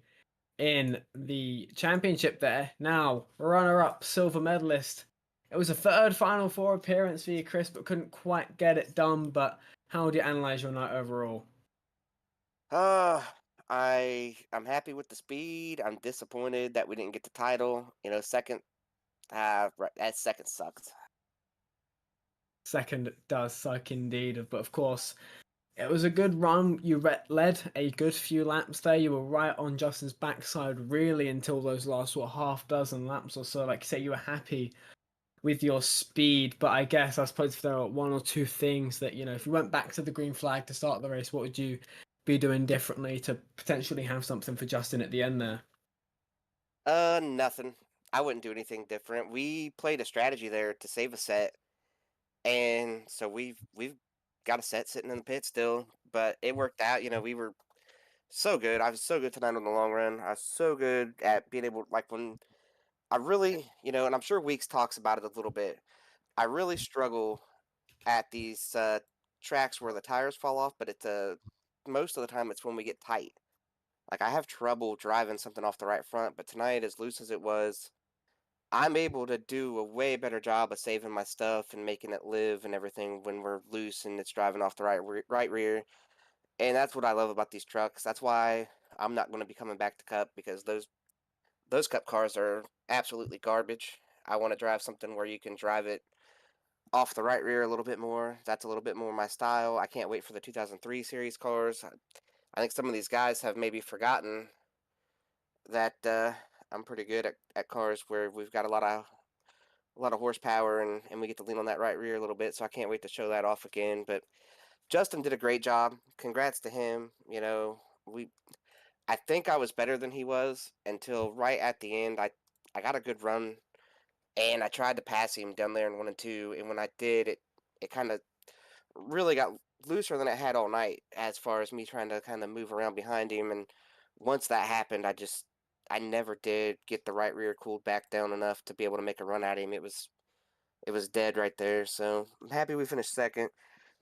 in the championship there. Now, runner-up, silver medalist. It was a 3rd Final Four appearance for you, Chris, but couldn't quite get it done. But how would you analyze your night overall? I'm happy with the speed. I'm disappointed that we didn't get the title. Second, that second sucked. Second does suck indeed, but of course, it was a good run. You led a good few laps there. You were right on Justin's backside really until those last half dozen laps or so. Like you say, you were happy with your speed. But I guess I suppose if there are one or two things that, if you went back to the green flag to start the race, what would you be doing differently to potentially have something for Justin at the end there? Nothing. I wouldn't do anything different. We played a strategy there to save a set, and so we've got a set sitting in the pit still, but it worked out. We were so good. I was so good tonight on the long run. I was so good at being able, like, when I really, and I'm sure Weeks talks about it a little bit. I really struggle at these tracks where the tires fall off, but it's most of the time it's when we get tight. Like, I have trouble driving something off the right front, but tonight, as loose as it was, I'm able to do a way better job of saving my stuff and making it live and everything when we're loose and it's driving off the right rear. And that's what I love about these trucks. That's why I'm not going to be coming back to Cup, because those Cup cars are absolutely garbage. I want to drive something where you can drive it off the right rear a little bit more. That's a little bit more my style. I can't wait for the 2003 series cars. I think some of these guys have maybe forgotten that I'm pretty good at cars where we've got a lot of horsepower, and we get to lean on that right rear a little bit. So I can't wait to show that off again. But Justin did a great job. Congrats to him. I think I was better than he was until right at the end. I got a good run, and I tried to pass him down there in 1 and 2. And when I did, it kind of really got looser than it had all night, as far as me trying to kind of move around behind him. And once that happened, I never did get the right rear cooled back down enough to be able to make a run at him. It was dead right there. So I'm happy we finished second.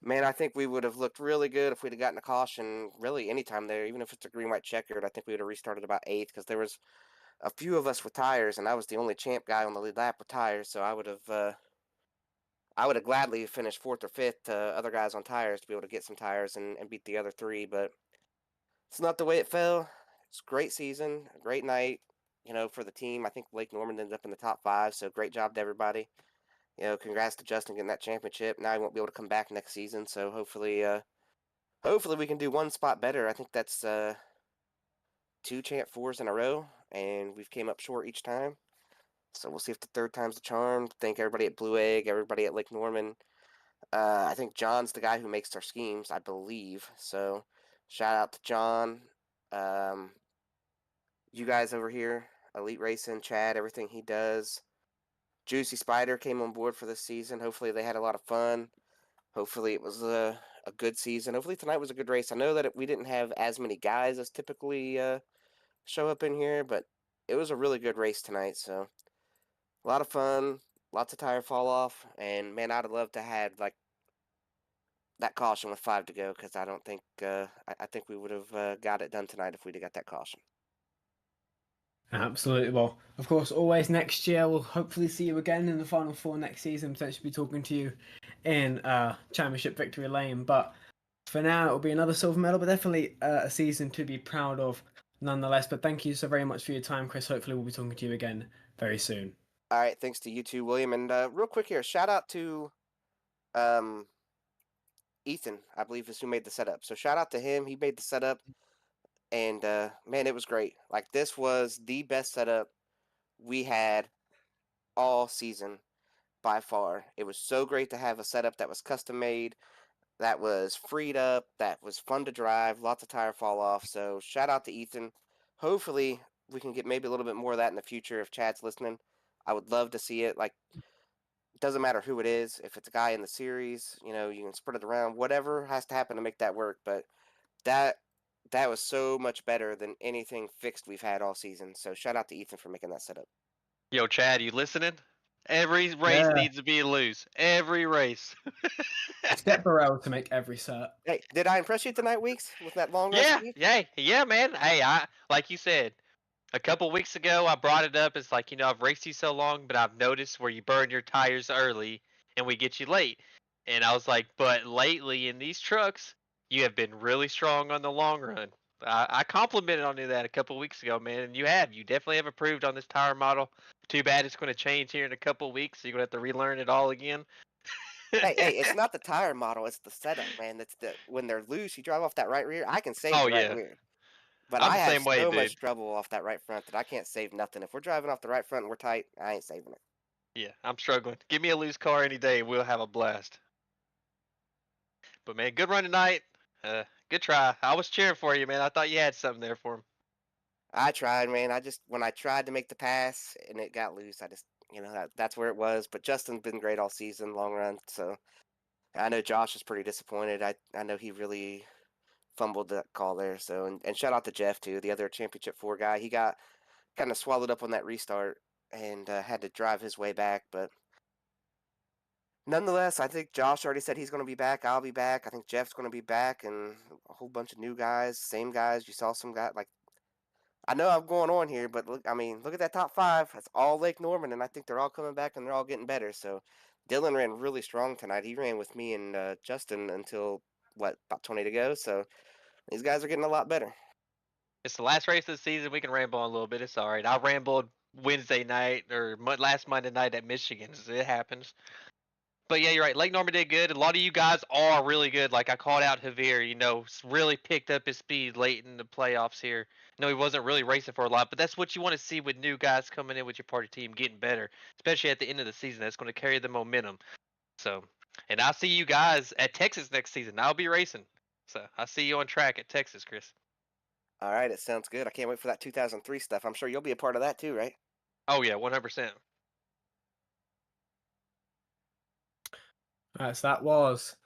Man, I think we would have looked really good if we'd have gotten a caution really anytime there, even if it's a green white checkered. I think we would have restarted about 8th, because there was a few of us with tires, and I was the only champ guy on the lead lap with tires. So I would have gladly finished 4th or 5th to other guys on tires to be able to get some tires and beat the other 3, but it's not the way it fell. It's a great season, a great night, for the team. I think Lake Norman ended up in the top 5, so great job to everybody. Congrats to Justin getting that championship. Now he won't be able to come back next season, so hopefully we can do one spot better. I think that's 2 champ 4s in a row, and we've came up short each time. So we'll see if the third time's the charm. Thank everybody at Blue Egg, everybody at Lake Norman. I think John's the guy who makes our schemes, I believe. So shout out to John. You guys over here, Elite Racing, Chad, everything he does. Juicy Spider came on board for this season. Hopefully they had a lot of fun. Hopefully it was a good season. Hopefully tonight was a good race. I know that we didn't have as many guys as typically show up in here, but it was a really good race tonight. So a lot of fun, lots of tire fall off, and man, I'd have loved to have like that caution with 5 to go, because I don't think I think we would have got it done tonight if we'd have got that caution. Absolutely. Well, of course, always next year. We'll hopefully see you again in the Final Four next season. Potentially be talking to you in Championship Victory Lane. But for now, it'll be another silver medal, but definitely a season to be proud of nonetheless. But thank you so very much for your time, Chris. Hopefully we'll be talking to you again very soon. All right, thanks to you too, William. And real quick here, shout out to Ethan, I believe is who made the setup. So shout out to him. He made the setup. And man, it was great. Like, this was the best setup we had all season by far. It was so great to have a setup that was custom made, that was freed up, that was fun to drive, lots of tire fall off. So shout out to Ethan. Hopefully we can get maybe a little bit more of that in the future if Chad's listening. I would love to see it. Like, it doesn't matter who it is. If it's a guy in the series, you can spread it around. Whatever has to happen to make that work. But that was so much better than anything fixed we've had all season. So shout out to Ethan for making that setup. Yo, Chad, you listening? Every race Yeah. needs to be loose. Every race. Step Burrell to make every set. Hey, did I impress you tonight, Weeks, with that long run speed? Yeah, man. Hey, like you said, a couple weeks ago, I brought it up. It's like, I've raced you so long, but I've noticed where you burn your tires early and we get you late. And I was like, but lately in these trucks, you have been really strong on the long run. I complimented on you that a couple weeks ago, man, and you definitely have improved on this tire model. Too bad it's going to change here in a couple weeks, so you're going to have to relearn it all again. hey, it's not the tire model, it's the setup, man. That's when they're loose, you drive off that right rear. I can save the right rear. But I'm I the have same way, so dude. much trouble off that right front that I can't save nothing. If we're driving off the right front and we're tight, I ain't saving it. Yeah, I'm struggling. Give me a loose car any day. We'll have a blast. But man, good run tonight. Good try. I was cheering for you, man. I thought you had something there for him. I tried, man. When I tried to make the pass and it got loose, that's where it was. But Justin's been great all season, long run. So I know Josh is pretty disappointed. I know he really fumbled that call there. So and shout out to Jeff too, the other championship 4 guy. He got kind of swallowed up on that restart and had to drive his way back. But nonetheless, I think Josh already said he's going to be back. I'll be back. I think Jeff's going to be back, and a whole bunch of new guys, same guys. You saw some guy like. I know I'm going on here, but look at that top 5. That's all Lake Norman, and I think they're all coming back and they're all getting better. So Dylan ran really strong tonight. He ran with me and Justin until about 20 to go. So these guys are getting a lot better. It's the last race of the season. We can ramble on a little bit. It's all right. I rambled Wednesday night or last Monday night at Michigan. So it happens. But yeah, you're right. Lake Norman did good. A lot of you guys are really good. Like I called out Javier, really picked up his speed late in the playoffs here. No, he wasn't really racing for a lot, but that's what you want to see with new guys coming in with your party team getting better, especially at the end of the season. That's going to carry the momentum. So, and I'll see you guys at Texas next season. I'll be racing. So I'll see you on track at Texas, Chris. All right, it sounds good. I can't wait for that 2003 stuff. I'm sure you'll be a part of that too, right? Oh yeah, 100%. So that was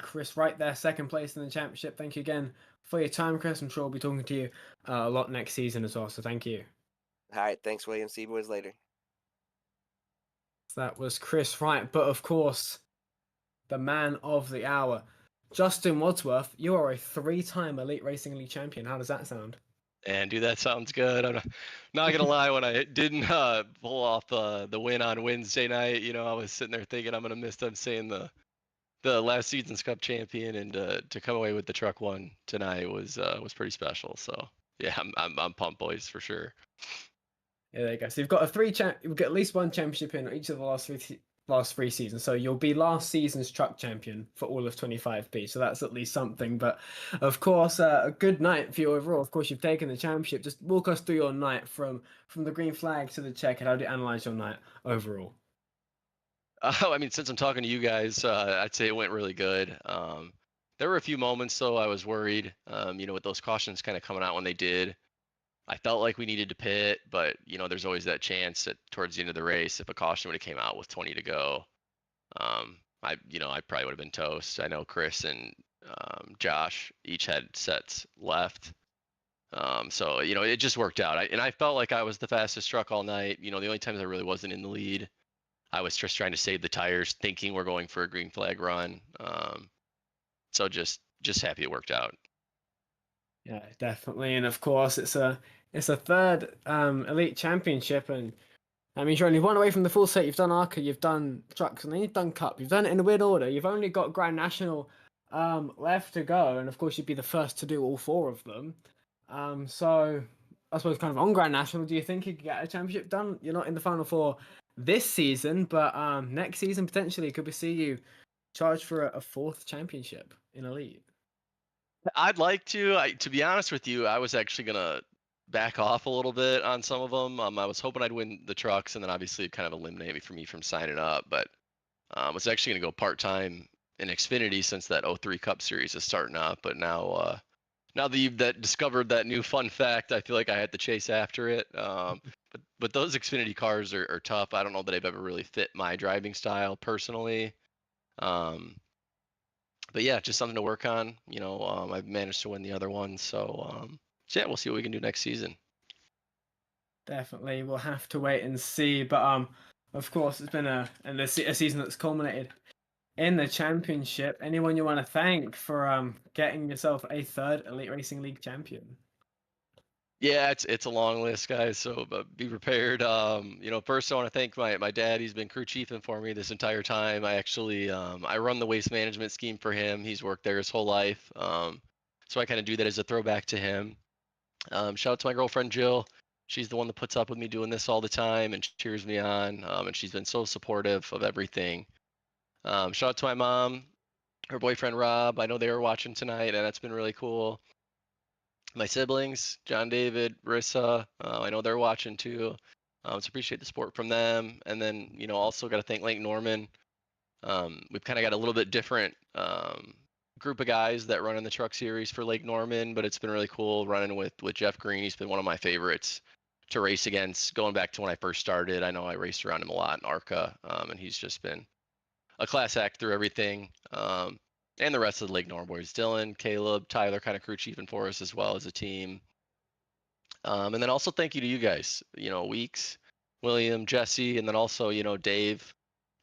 Chris Wright there, second place in the championship. Thank you again for your time, Chris. I'm sure we'll be talking to you a lot next season as well, so thank you. All right, thanks, William. See you boys later. So that was Chris Wright, but of course, the man of the hour, Justin Wadsworth. You are a 3-time Elite Racing League champion. How does that sound? And dude, that sounds good. I'm not gonna lie, when I didn't pull off the win on Wednesday night, I was sitting there thinking I'm gonna miss them saying the last season's Cup champion, and to come away with the truck one tonight was pretty special. So yeah, I'm pumped, boys, for sure. Yeah, there you go. So you've got you've got at least one championship in each of the last three seasons. So you'll be last season's truck champion for all of 25B. So that's at least something. But of course, a good night for you overall. Of course, you've taken the championship. Just walk us through your night from the green flag to the check, and how do you analyze your night overall? I mean, since I'm talking to you guys, I'd say it went really good. There were a few moments though I was worried. With those cautions kind of coming out when they did. I felt like we needed to pit, but there's always that chance that towards the end of the race, if a caution would have came out with 20 to go, I probably would have been toast. I know Chris and Josh each had sets left, so it just worked out. I felt like I was the fastest truck all night. The only times I really wasn't in the lead, I was just trying to save the tires, thinking we're going for a green flag run. So just happy it worked out. Yeah, definitely. And of course, it's a third Elite Championship, and I mean, you're only one away from the full set. You've done ARCA, you've done trucks, and then you've done Cup. You've done it in a weird order. You've only got Grand National left to go, and of course, you'd be the first to do all 4 of them. So I suppose kind of on Grand National, do you think you could get a championship done? You're not in the Final 4 this season, but next season potentially could we see you charged for a 4th championship in Elite? I'd like to. To be honest with you, I was actually gonna back off a little bit on some of them. I was hoping I'd win the trucks, and then obviously it kind of eliminate me from signing up. But I was actually gonna go part-time in Xfinity since that 03 Cup Series is starting up. But now that you've discovered that new fun fact, I feel like I had to chase after it. But those Xfinity cars are tough. I don't know that they've ever really fit my driving style personally. But yeah, just something to work on. I've managed to win the other one, so yeah, we'll see what we can do next season. Definitely, we'll have to wait and see. But of course, it's been a season that's culminated in the championship. Anyone you want to thank for getting yourself a 3rd Elite Racing League champion? Yeah, it's a long list, guys. So be prepared. First I want to thank my dad. He's been crew chiefing for me this entire time. I actually I run the waste management scheme for him. He's worked there his whole life. So I kind of do that as a throwback to him. Shout out to my girlfriend Jill. She's the one that puts up with me doing this all the time and cheers me on. And she's been so supportive of everything. Shout out to my mom, her boyfriend Rob. I know they were watching tonight, and that's been really cool. My siblings, John David, Rissa, I know they're watching too. So appreciate the support from them. And then, also got to thank Lake Norman. We've kind of got a little bit different group of guys that run in the truck series for Lake Norman, but it's been really cool running with Jeff Green. He's been one of my favorites to race against going back to when I first started. I know I raced around him a lot in ARCA, and he's just been a class act through everything. And the rest of the Lake Norman boys, Dylan, Caleb, Tyler, kind of crew chiefing for us as well as a team. And then also thank you to you guys, Weeks, William, Jesse, and then also, Dave,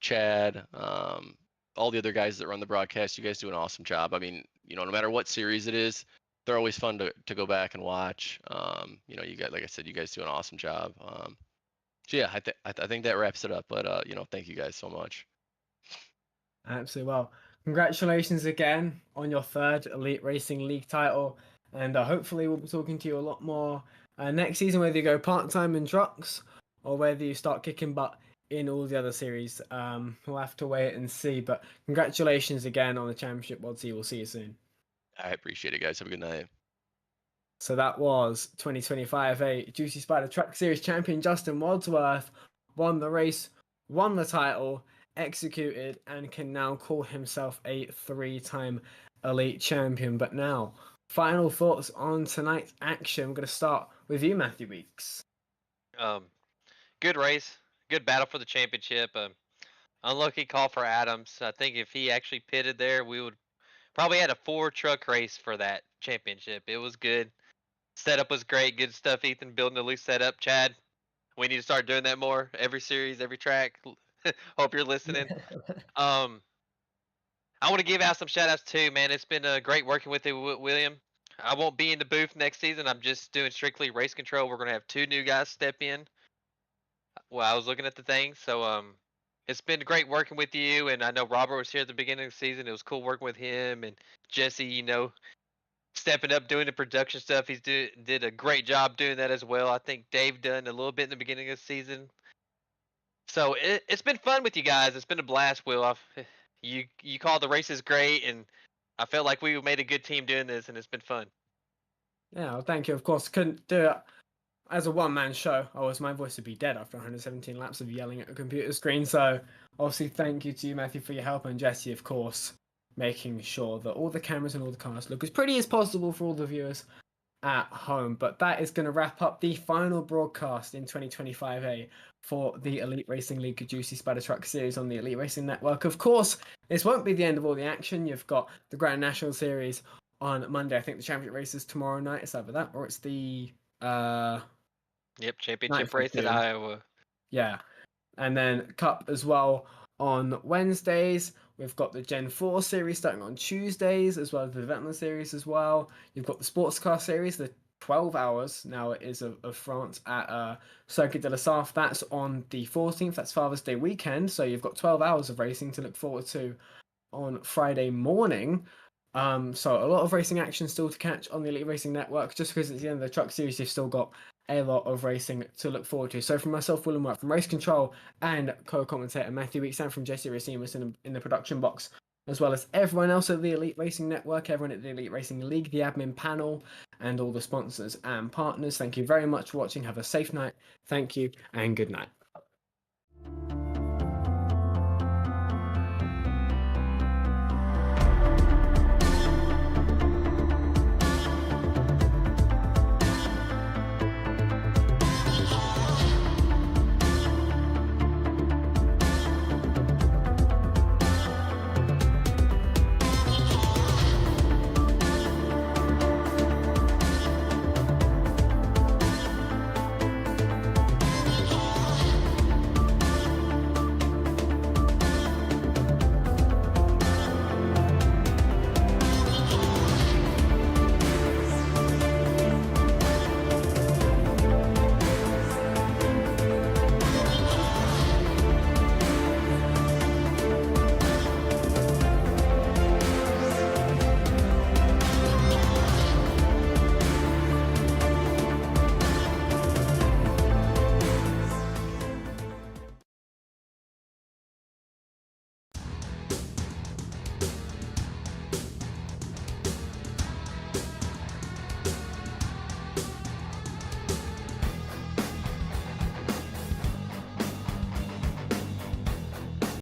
Chad, all the other guys that run the broadcast. You guys do an awesome job. I mean, no matter what series it is, they're always fun to go back and watch. You guys, like I said, you guys do an awesome job. So yeah, I think that wraps it up. But thank you guys so much. Absolutely. Well, congratulations again on your 3rd Elite Racing League title, and hopefully we'll be talking to you a lot more next season, whether you go part-time in trucks or whether you start kicking butt in all the other series. We'll have to wait and see, but congratulations again on the championship, Wadsy. We'll see you soon. I appreciate it, guys. Have a good night. So that was 2025 Juicy Spider Truck Series champion Justin Wadsworth. Won the race, won the title, executed, and can now call himself a 3-time elite champion. But now, final thoughts on tonight's action. We're going to start with you, Mathieu Weeks. Good race, good battle for the championship. Unlucky call for Adams. I think if he actually pitted there, we would probably had a 4-truck race for that championship. It was good. Setup was great. Good stuff, Ethan, building a loose setup. Chad, we need to start doing that more. Every series, every track. Hope you're listening. I want to give out some shout outs too, man. It's been great working with you, William. I won't be in the booth next season. I'm just doing strictly race control. We're going to have 2 new guys step in. Well, I was looking at the thing. So it's been great working with you. And I know Robert was here at the beginning of the season. It was cool working with him. And Jesse, stepping up, doing the production stuff. He's did a great job doing that as well. I think Dave done a little bit in the beginning of the season. So it's been fun with you guys. It's been a blast, Will. You called the races great, and I felt like we made a good team doing this, and it's been fun. Yeah, well, thank you. Of course, couldn't do it as a one-man show. My voice would be dead after 117 laps of yelling at a computer screen. So obviously, thank you to you, Matthew, for your help, and Jesse, of course, making sure that all the cameras and all the cars look as pretty as possible for all the viewers at home. But that is going to wrap up the final broadcast in 2025 for the Elite Racing League Juicy Spider Truck Series on the Elite Racing Network. Of course, this won't be the end of all the action. You've got the Grand National Series on Monday. I think the championship race is tomorrow night. It's either that or it's the championship race in Iowa. Yeah, and then Cup as well on Wednesdays. We've got the Gen 4 series starting on Tuesdays, as well as the Development series as well. You've got the Sports Car series, the 12 hours now it is of France at Circuit de la Sarthe. That's on the 14th. That's Father's Day weekend. So you've got 12 hours of racing to look forward to on Friday morning. So a lot of racing action still to catch on the Elite Racing Network. Just because it's the end of the truck series, you've still got a lot of racing to look forward to. So from myself, William Wright, from Race Control and co-commentator Mathieu Weeks, and from Jesse Rasimas in the production box, as well as everyone else at the Elite Racing Network, everyone at the Elite Racing League, the admin panel, and all the sponsors and partners. Thank you very much for watching. Have a safe night. Thank you and good night.